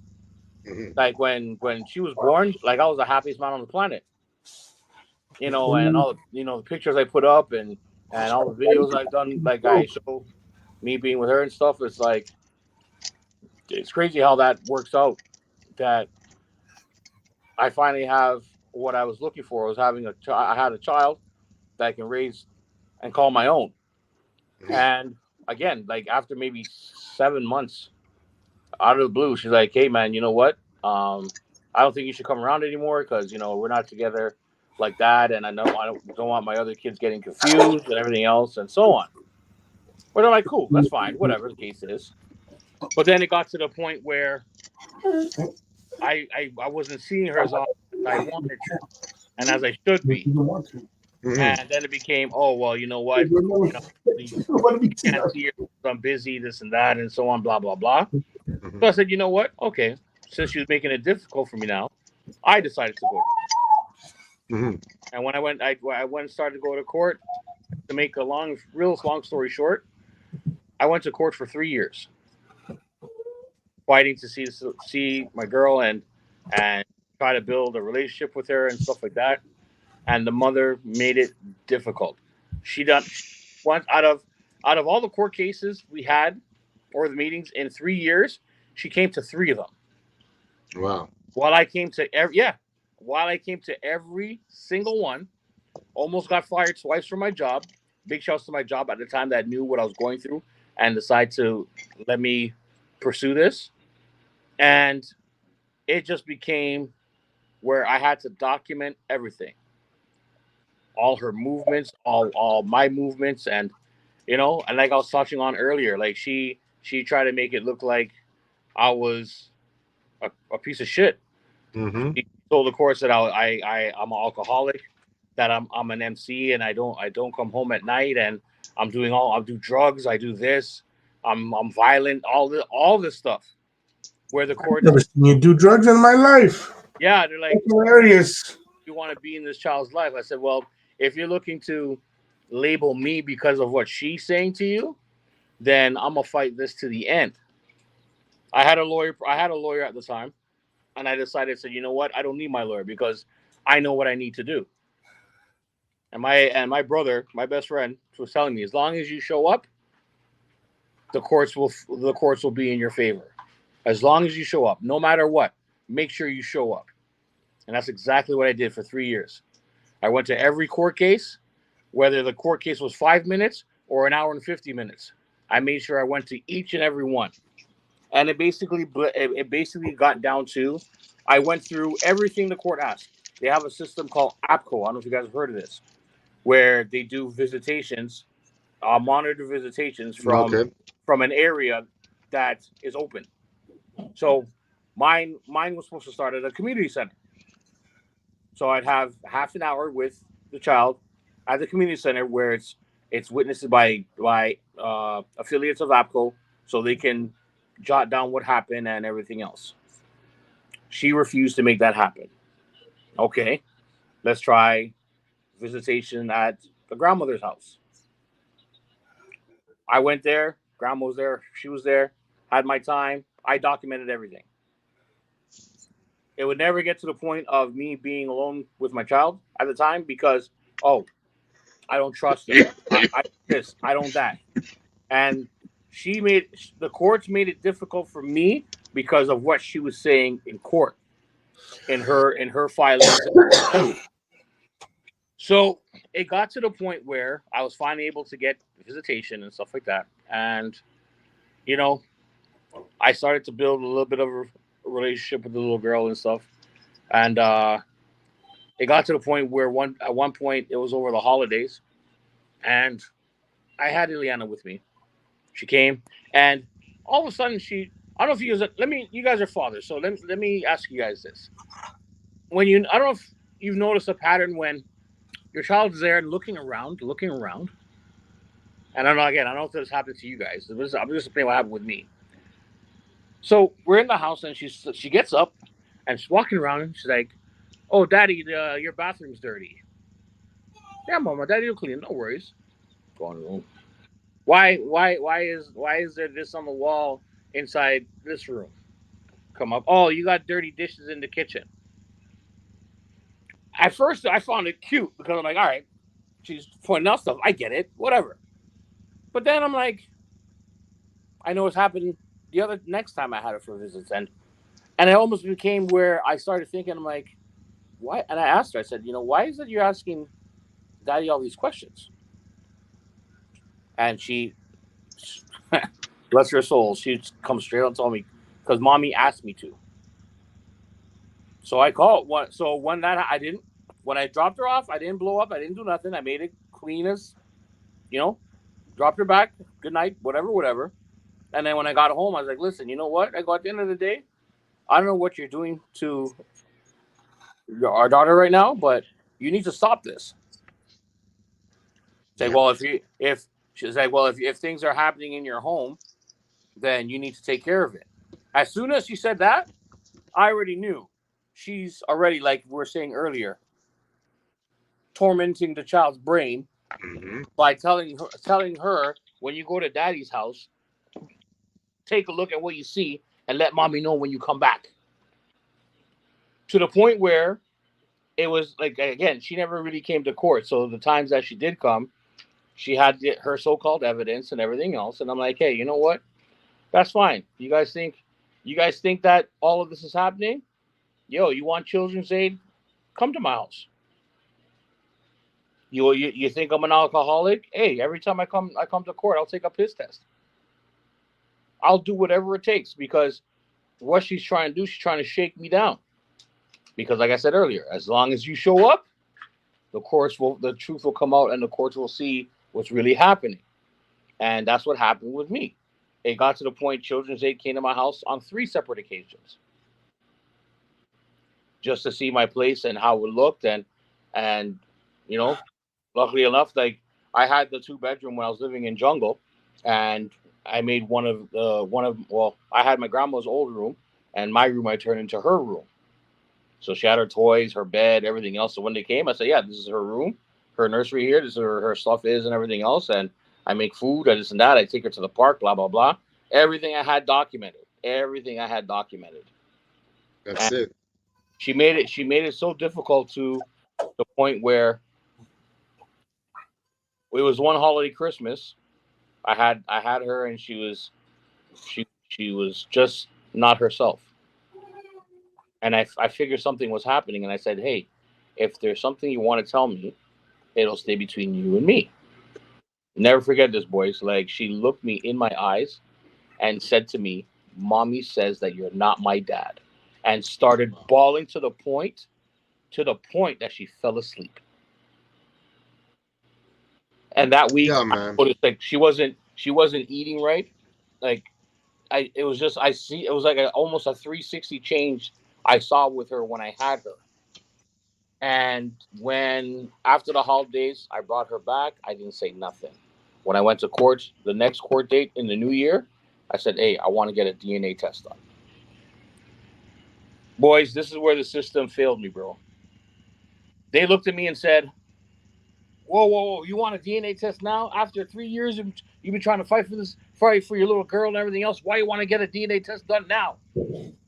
Mhm. Like when she was born, like I was the happiest man on the planet. And all the pictures I put up, and all the videos I've done, like I show me being with her and stuff. It's like it's crazy how that works out. That I finally have what I was looking for. I was having I had a child that I can raise and call my own. Mhm. And again, like after maybe 7 months, out of the blue, she's like, "Hey, man, you know what? I don't think you should come around anymore because we're not together like that, and I don't want my other kids getting confused and everything else, and so on." But I'm like, "Cool, that's fine, whatever the case is." But then it got to the point where I wasn't seeing her as often as I wanted to, and as I should If be. you don't want to. Mhm. And then it became, oh well, you know what? You know, you Nobody beats you can't up. see her. I'm busy, this and that, and so on, blah blah blah. So Mhm. I said, you know what? Okay, since she was making it difficult for me now, I decided to go. Mhm. And when I went and started to go to court. To make a real long story short, I went to court for 3 years, fighting to see my girl and try to build a relationship with her and stuff like that. And the mother made it difficult. She done once out of all the court cases we had or the meetings in 3 years, she came to three of them. Wow. While I came to every yeah, while I came to every single one, almost got fired twice from my job. Big shouts to my job at the time that knew what I was going through and decided to let me pursue this. And it just became where I had to document everything, all her movements, all my movements, and like I was touching on earlier, like she tried to make it look like I was a piece of shit. Mhm. He told the courts that I'm an alcoholic, that I'm an MC, and I don't come home at night, and I do drugs, I do this, I'm violent, all this stuff. Where the courts, Never seen you do drugs in my life. yeah, they're That's like, hilarious. you want to be in this child's life. I said, well, if you're looking to label me because of what she's saying to you, then I'm gonna fight this to the end. I had a lawyer at the time, and I decided, said, you know what, I don't need my lawyer because I know what I need to do. And my brother, my best friend, was telling me, as long as you show up, the courts will be in your favor. As long as you show up, no matter what, make sure you show up. And that's exactly what I did for 3 years. I went to every court case, whether the court case was 5 minutes or an hour and 50 minutes. I made sure I went to each and every one. And it basically got down to I went through everything the court asked. They have a system called APCO. I don't know if you guys have heard of this, where they do visitations, monitor visitations Okay. from an area that is open. So mine was supposed to start at a community center. So I'd have half an hour with the child at the community center where it's witnessed by affiliates of APCO, so they can jot down what happened and everything else. She refused to make that happen. Okay, let's try visitation at the grandmother's house. I went there. Grandma was there. She was there. Had my time. I documented everything. It would never get to the point of me being alone with my child at the time because, oh, I don't trust him. I this, I don't that. And the courts made it difficult for me because of what she was saying in court, in her filings. So it got to the point where I was finally able to get visitation and stuff like that. And, you know, I started to build a little bit of a relationship with the little girl and stuff. And it got to the point where at one point it was over the holidays, and I had Ileana with me. She came, and all of a sudden I don't know if you guys. You guys are fathers, so let me ask you guys this: I don't know if you've noticed a pattern when your child is there and looking around. And I don't know, again, I don't know if this happened to you guys. I'm just saying what happened with me. So we're in the house, and she gets up, and she's walking around, and she's like, "Oh, Daddy, your bathroom's dirty." Yeah, Mama, Daddy will clean. No worries. Go on the room. Why is there this on the wall inside this room? Come up. Oh, you got dirty dishes in the kitchen. At first, I found it cute because I'm like, all right, she's pointing out stuff. I get it, whatever. But then I'm like, I know what's happened the other next time I had her for visits, and it almost became where I started thinking, I'm like, why? And I asked her, I said, why is it you're asking Daddy all these questions? And she, bless her soul, she comes straight out and told me because Mommy asked me to. So I called one. So when when I dropped her off, I didn't blow up. I didn't do nothing. I made it clean as, you know, dropped her back. Good night, whatever, whatever. And then when I got home, I was like, listen, you know what? I go at the end of the day, I don't know what you're doing to our daughter right now, but you need to stop this. It's like, Yeah. well, if she's like, well, if things are happening in your home, then you need to take care of it. As soon as she said that, I already knew she's already, like we were saying earlier, tormenting the child's brain Hmm. by telling her when you go to Daddy's house, take a look at what you see and let Mommy know when you come back. To the point where it was like, again, she never really came to court. So the times that she did come, she had her so-called evidence and everything else. And I'm like, hey, you know what? That's fine. You guys think that all of this is happening? Yo, you want children's aid? Come to my house. You think I'm an alcoholic? Hey, every time I come to court, I'll take a piss test. I'll do whatever it takes because what she's trying to do, she's trying to shake me down. Because like I said earlier, as long as you show up, the truth will come out and the courts will see what's really happening. And that's what happened with me. It got to the point Children's Aid came to my house on 3 separate occasions just to see my place and how it looked and you know, luckily enough, like I had the 2 bedroom when I was living in Jungle, and I made I had my grandma's old room, and my room I turned into her room. So she had her toys, her bed, everything else. So when they came, I said, "Yeah, this is her room, her nursery here. This is where her stuff is, and everything else." And I make food, and this and that. I take her to the park, blah blah blah. Everything I had documented. Everything I had documented. That's And it. she made it so difficult to the point where it was one holiday Christmas. I had her, and she was just not herself. And I figured something was happening, and I said, "Hey, if there's something you want to tell me, it'll stay between you and me." Never forget this, boys. Like she looked me in my eyes and said to me, "Mommy says that you're not my dad," and started bawling to the point that she fell asleep. And that week, Yeah, I man. noticed like she wasn't eating right. Like it was just I see it was like almost a 360 change I saw with her when I had her. And when after the holidays, I brought her back. I didn't say nothing. When I went to court, the next court date in the new year, I said, "Hey, I want to get a DNA test done." Boys, this is where the system failed me, bro. They looked at me and said, whoa! You want a DNA test now? After 3 years, you've been trying to fight for your little girl and everything else. Why you want to get a DNA test done now?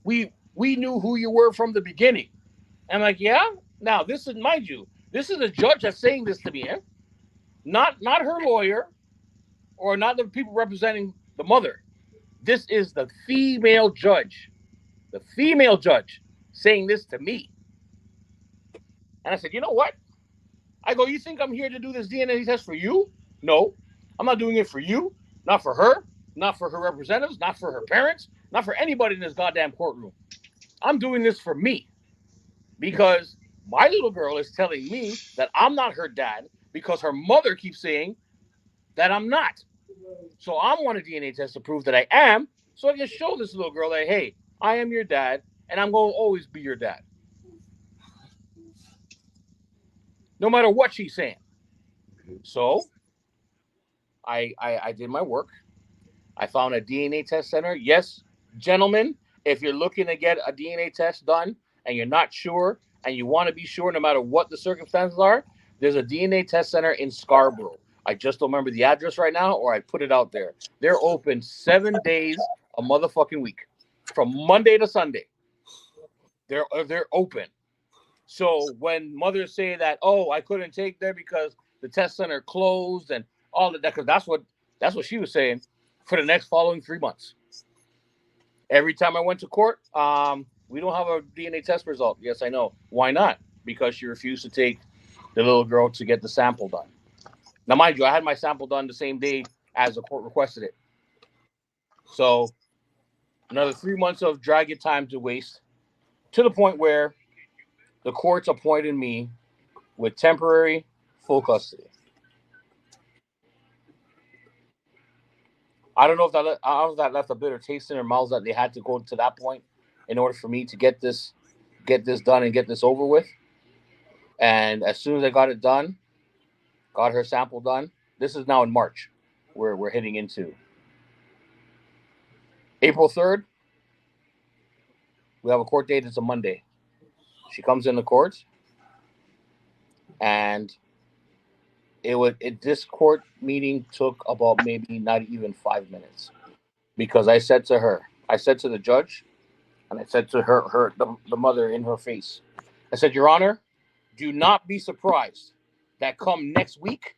We knew who you were from the beginning. I'm like, yeah. Now this is, mind you, this is a judge that's saying this to me, eh? Not her lawyer or not the people representing the mother. This is the female judge saying this to me. And I said, you know what? I go, you think I'm here to do this DNA test for you? No, I'm not doing it for you, not for her, not for her representatives, not for her parents, not for anybody in this goddamn courtroom. I'm doing this for me because my little girl is telling me that I'm not her dad because her mother keeps saying that I'm not. So I want a DNA test to prove that I am, so I can show this little girl that, hey, I am your dad, and I'm going to always be your dad, no matter what she's saying. So I did my work. I found a DNA test center. Yes, gentlemen, if you're looking to get a DNA test done and you're not sure and you want to be sure no matter what the circumstances are, there's a DNA test center in Scarborough. I just don't remember the address right now, or I put it out there. They're open 7 days a motherfucking week, from Monday to Sunday. They're open. So when mothers say that, oh, I couldn't take there because the test center closed and all of that, because that's what she was saying for the next following 3 months. Every time I went to court, we don't have a DNA test result. Yes, I know. Why not? Because she refused to take the little girl to get the sample done. Now, mind you, I had my sample done the same day as the court requested it. So another 3 months of dragging time to waste, to the point where the courts appointed me with temporary full custody. I don't know if that left a bitter taste in their mouths that they had to go to that point in order for me to get this done and get this over with. And as soon as I got it done, got her sample done. This is now in March. We're hitting into April 3rd. We have a court date. It's a Monday. She comes in the court, and this court meeting took about maybe not even 5 minutes, because I said to the judge, and I said to the mother in her face, I said, Your Honor, do not be surprised that come next week,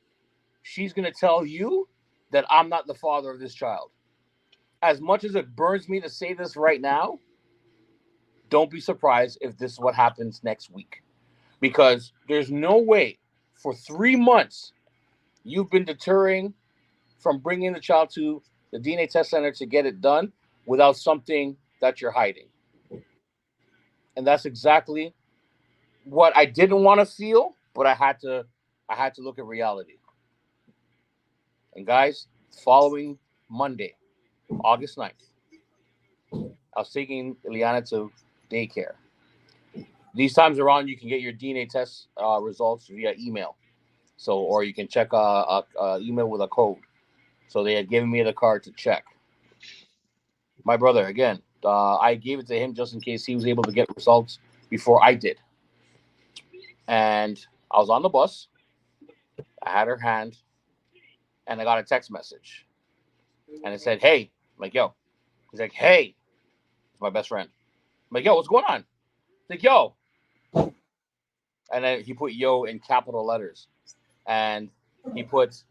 she's going to tell you that I'm not the father of this child. As much as it burns me to say this right now, don't be surprised if this is what happens next week. Because there's no way for 3 months you've been deterring from bringing the child to the DNA test center to get it done without something that you're hiding. And that's exactly what I didn't want to feel, but I had to look at reality. And guys, following Monday, August 9th, I was taking Ileana to daycare. These times around, you can get your DNA test results via email. So, or you can check a email with a code. So they had given me the card to check. My brother, again, I gave it to him just in case he was able to get results before I did. And I was on the bus. I had her hand, and I got a text message, and it said, "Hey," I'm like, "Yo." He's like, "Hey," it's my best friend. I'm like, "Yo, what's going on?" He's like, "Yo," and then he put "yo" in capital letters, and he put,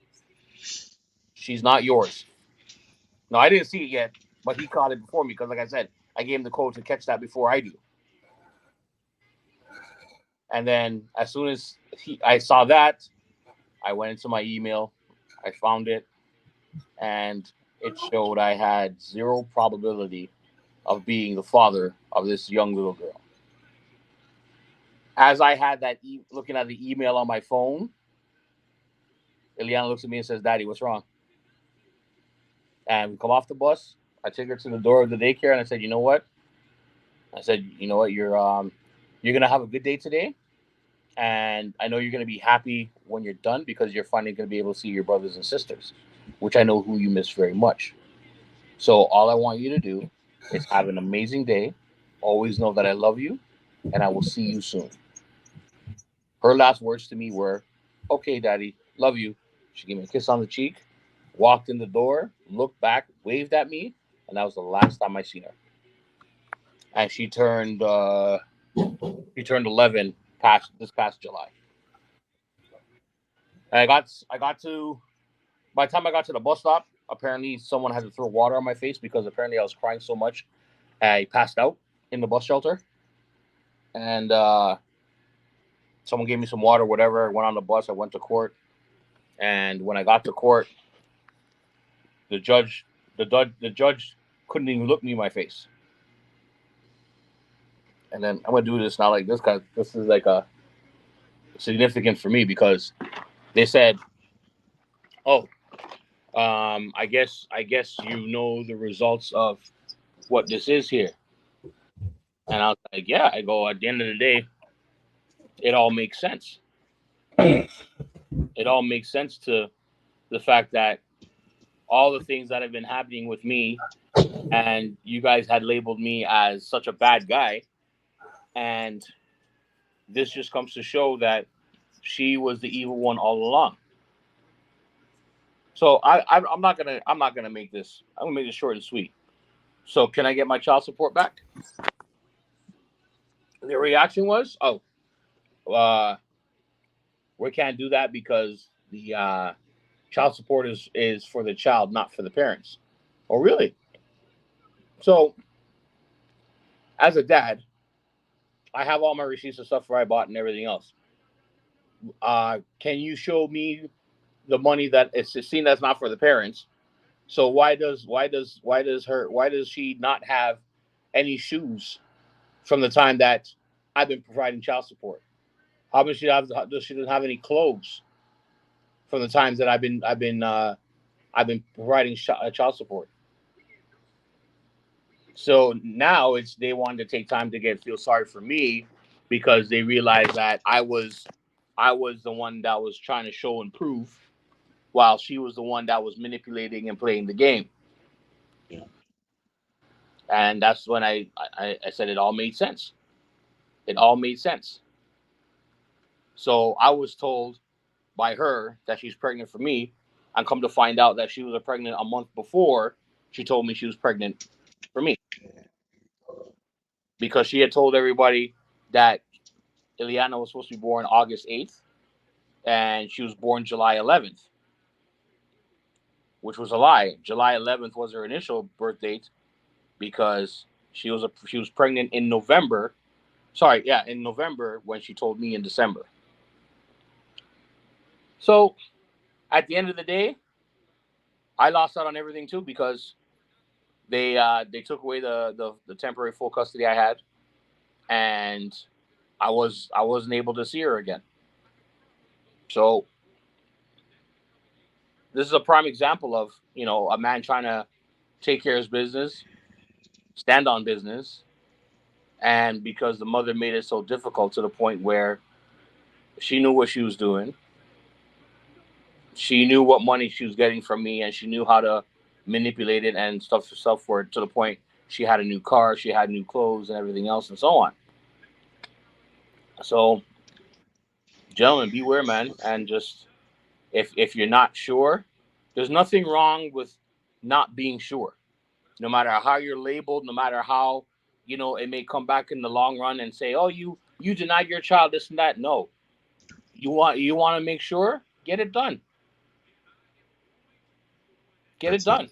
"She's not yours." No, I didn't see it yet, but he caught it before me because, like I said, I gave him the code to catch that before I do. And then as soon as I saw that, I went into my email, I found it, and it showed I had zero probability of being the father of this young little girl. As I had that looking at the email on my phone, Ileana looks at me and says, "Daddy, what's wrong?" And we come off the bus. I take her to the door of the daycare, and I said, "You know what?" I said, "You know what? You're gonna have a good day today, and I know you're gonna be happy when you're done because you're finally gonna be able to see your brothers and sisters, which I know who you miss very much. So all I want you to do is have an amazing day. Always know that I love you, and I will see you soon." Her last words to me were, Okay, Daddy, love you. She gave me a kiss on the cheek, walked in the door, looked back, waved at me, and that was the last time I seen her. And she turned 11 past this past July. And I got to by the time I got to the bus stop, apparently someone had to throw water on my face because apparently I was crying so much I passed out in the bus shelter. And someone gave me some water, whatever. I went on the bus. I went to court, and when I got to court, the judge, the judge couldn't even look me in my face. And then I'm gonna do this now, like this, because this is like a significant for me because they said, "Oh, I guess you know the results of what this is here." And I was like, "Yeah." I go, at the end of the day, it all makes sense. It all makes sense to the fact that all the things that have been happening with me, and you guys had labeled me as such a bad guy, and this just comes to show that she was the evil one all along. So I'm not gonna make this. I'm gonna make this short and sweet. So can I get my child support back? The reaction was, "Oh, uh, we can't do that because the child support is for the child, not for the parents." Oh, really? So as a dad, I have all my receipts and stuff where I bought and everything else. Can you show me the money that it's seen that's not for the parents? So why does she not have any shoes from the time that I've been providing child support? How does she doesn't have any clothes from the times that I've been providing child support? So now it's they wanted to take time to get feel sorry for me because they realized that I was the one that was trying to show and prove, while she was the one that was manipulating and playing the game. Yeah. And that's when I said it all made sense. It all made sense. So I was told by her that she's pregnant for me, and come to find out that she was pregnant a month before she told me she was pregnant for me, because she had told everybody that Ileana was supposed to be born August 8th and she was born July 11th, which was a lie. July 11th was her initial birth date because she was pregnant in November. Sorry, yeah, in November when she told me in December. So at the end of the day, I lost out on everything too because they took away the temporary full custody I had, and I wasn't able to see her again. So this is a prime example of a man trying to take care of his business, stand on business, and because the mother made it so difficult to the point where she knew what she was doing, she knew what money she was getting from me, and she knew how to manipulate it and stuff for it to the point she had a new car, she had new clothes, and everything else, and so on. So, gentlemen, beware, man, and just if you're not sure, there's nothing wrong with not being sure. No matter how you're labeled, no matter how it may come back in the long run and say, "Oh, you denied your child this and that." No, you want to make sure, get it done, get it That's it. done,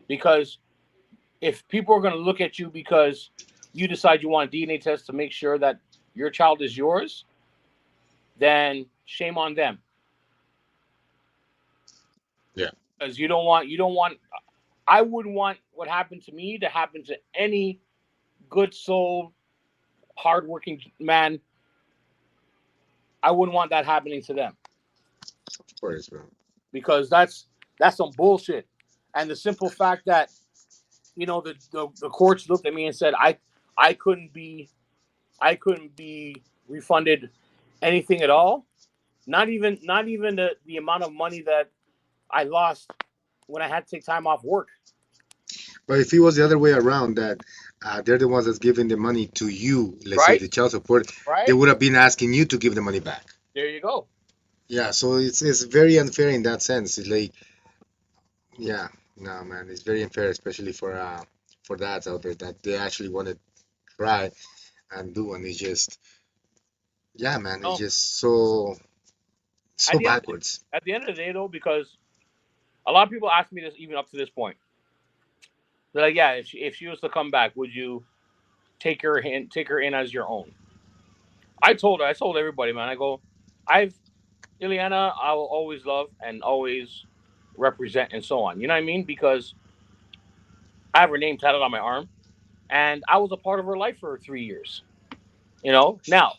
because if people are going to look at you because you decide you want a DNA test to make sure that your child is yours, then shame on them. Yeah. Because you don't want. I wouldn't want what happened to me to happen to any good soul, hardworking man. I wouldn't want that happening to them Of course, bro. because that's some bullshit. And the simple fact that the courts looked at me and said I couldn't be I couldn't be refunded anything at all. Not even the amount of money that I lost when I had to take time off work. But if it was the other way around, that they're the ones that's giving the money to you, let's say Right? the child support, they Right? would have been asking you to give the money back. There you go. Yeah, so it's very unfair in that sense. It's like, yeah, no, man, it's very unfair, especially for dads out there that they actually want to try and do, and it's just, yeah, man, it's No, just so at so the end of the, backwards. at the end of the day though, because a lot of people ask me this even up to this point. They're like, yeah, if she was to come back, would you take her in as your own? I told everybody, man. I go, I've Ileana, I will always love and always represent and so on. You know what I mean? Because I have her name tatted on my arm, and I was a part of her life for 3 years. Now,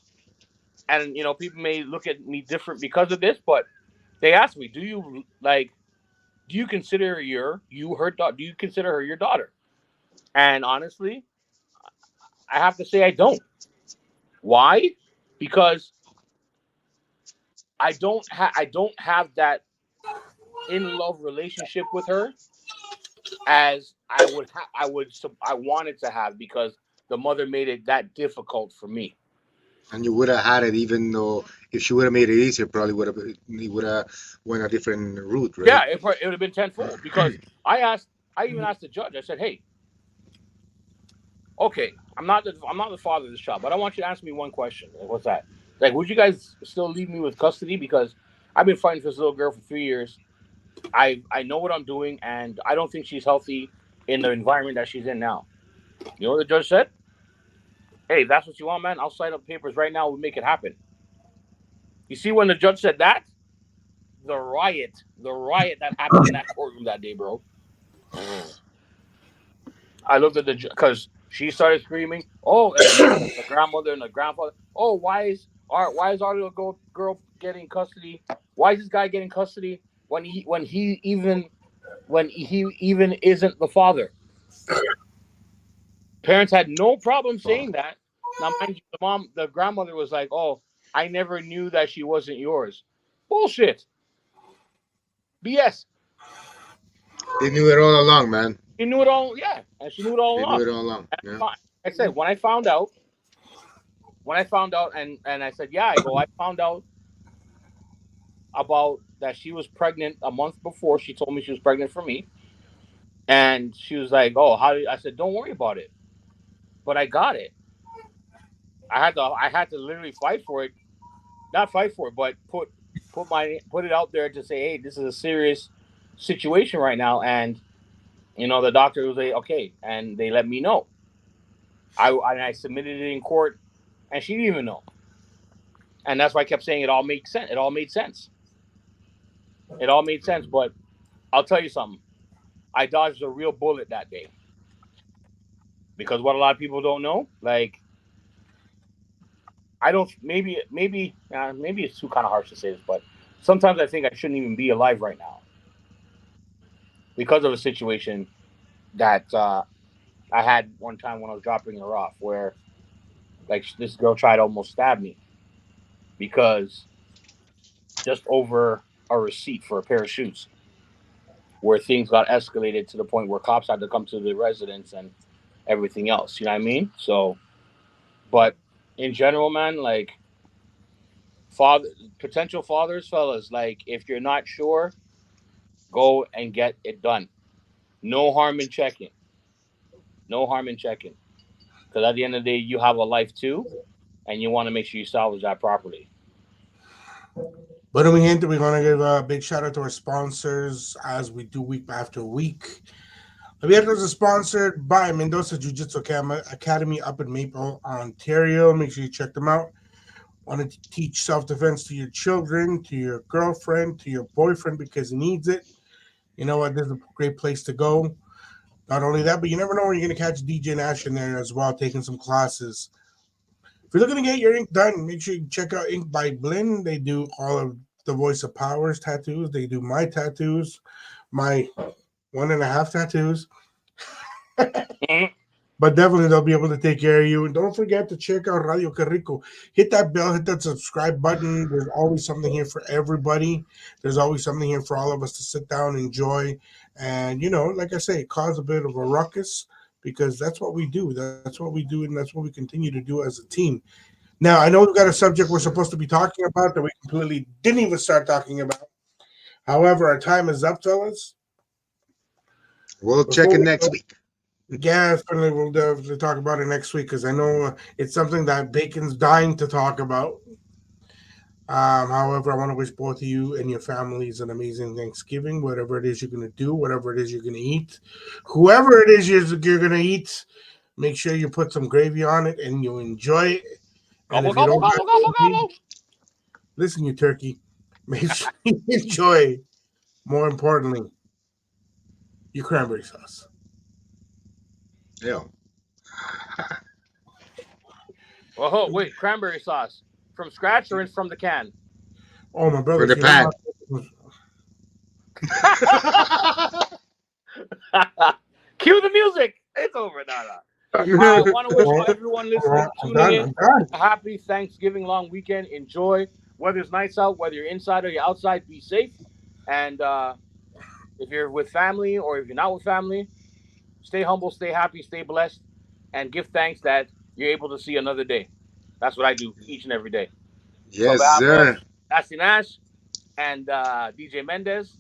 and people may look at me different because of this, but they ask me, do you consider her daughter? Do you consider her your daughter? And honestly, I have to say I don't. Why? Because I don't have that in love relationship with her as I wanted to have, because the mother made it that difficult for me. And you would have had it even though if she would have made it easier, probably would have went a different route, right? Yeah, it would have been tenfold, because I even asked the judge. I said, "Hey, okay, I'm not the father of this child, but I want you to answer me one question. Like, what's that? Like, would you guys still leave me with custody? Because I've been fighting for this little girl for 3 years. I know what I'm doing, and I don't think she's healthy in the environment that she's in now." You know what the judge said? "Hey, if that's what you want, man, I'll sign up papers right now. We'll make it happen." You see, when the judge said that, the riot that happened in that courtroom that day, bro. I looked at the because she started screaming. Oh, and the grandmother and the grandfather. Oh, why is our little girl getting custody? Why is this guy getting custody when he even isn't the father? Parents had no problem saying that. Now, mind you, the grandmother was like, "Oh, I never knew that she wasn't yours." Bullshit. BS. They knew it all along, man. She knew it all. Yeah, and she knew it all They knew along. it all along. And Yeah. like I said, when I found out, and I said, yeah, I found out about that she was pregnant a month before. She told me she was pregnant for me, and she was like, "Oh, how?" I said, "Don't worry about it." But I got it. I had to literally fight for it, not fight for it, but put it out there to say, "Hey, this is a serious situation right now," and the doctor was like, "Okay," and they let me know. I submitted it in court, and she didn't even know, and that's why I kept saying it all makes sense. It all made sense. It all made sense. But I'll tell you something. I dodged a real bullet that day, because what a lot of people don't know, like, I don't. Maybe it's too kind of harsh to say this, but sometimes I think I shouldn't even be alive right now because of a situation that I had one time when I was dropping her off, where like this girl tried to almost stab me because just over a receipt for a pair of shoes, where things got escalated to the point where cops had to come to the residence and everything else. You know what I mean? So, but in general, man, like, father potential fathers, fellas, like, if you're not sure, go and get it done. No harm in checking. No harm in checking. Because at the end of the day, you have a life too, and you want to make sure you salvage that properly. But mi gente, we want to give a big shout out to our sponsors as we do week after week. Abiertos is sponsored by Mendoza Jiu Jitsu Academy up in Maple, Ontario. Make sure you check them out. Want to teach self defense to your children, to your girlfriend, to your boyfriend because he needs it? You know what? This is a great place to go. Not only that, but you never know where you're going to catch DJ Nash in there as well, taking some classes. If you're looking to get your ink done, make sure you check out Ink by Blinn. They do all of the Voice of Powers tattoos. They do my tattoos, my 1.5 tattoos. Mhm. But definitely they'll be able to take care of you. And don't forget to check out Radio Carrico. Hit that bell, hit that subscribe button. There's always something here for everybody. There's always something here for all of us to sit down, enjoy, and like I say, cause a bit of a ruckus because that's what we do. That's what we do, and that's what we continue to do as a team. Now, I know we've got a subject we're supposed to be talking about that we completely didn't even start talking about. However, our time is up, fellas. We'll check Before it we next go, week. yeah, definitely we'll definitely talk about it next week because I know it's something that Bacon's dying to talk about. However, I want to wish both of you and your families an amazing Thanksgiving, whatever it is you're going to do, whatever it is you're going to eat, whoever it is you're going to eat. Make sure you put some gravy on it and you enjoy it. And Gobble if you gobble don't got gobble gobble gravy, gobble. listen, you turkey, make sure you enjoy. More importantly, your cranberry sauce. Yeah. Oh, wait, cranberry sauce from scratch or from the can? Oh, my brother, For if the you know pan. Cue the music. It's over. No, no. I want to wish how, everyone listening, I'm tuning done. in, I'm done. a happy Thanksgiving long weekend. Enjoy. Whether it's nights out, whether you're inside or you're outside, be safe. And if you're with family or if you're not with family, stay humble, stay happy, stay blessed, and give thanks that you're able to see another day. That's what I do each and every day. So, on Yes, behalf of sir. Nasty Nash and DJ Mendez,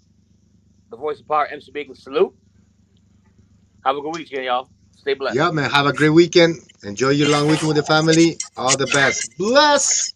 the voice of power, MC Bacon, salute. Have a good weekend, y'all. Stay blessed. Yep, man. Have a great weekend. Enjoy your long weekend with the family. All the best. Bless.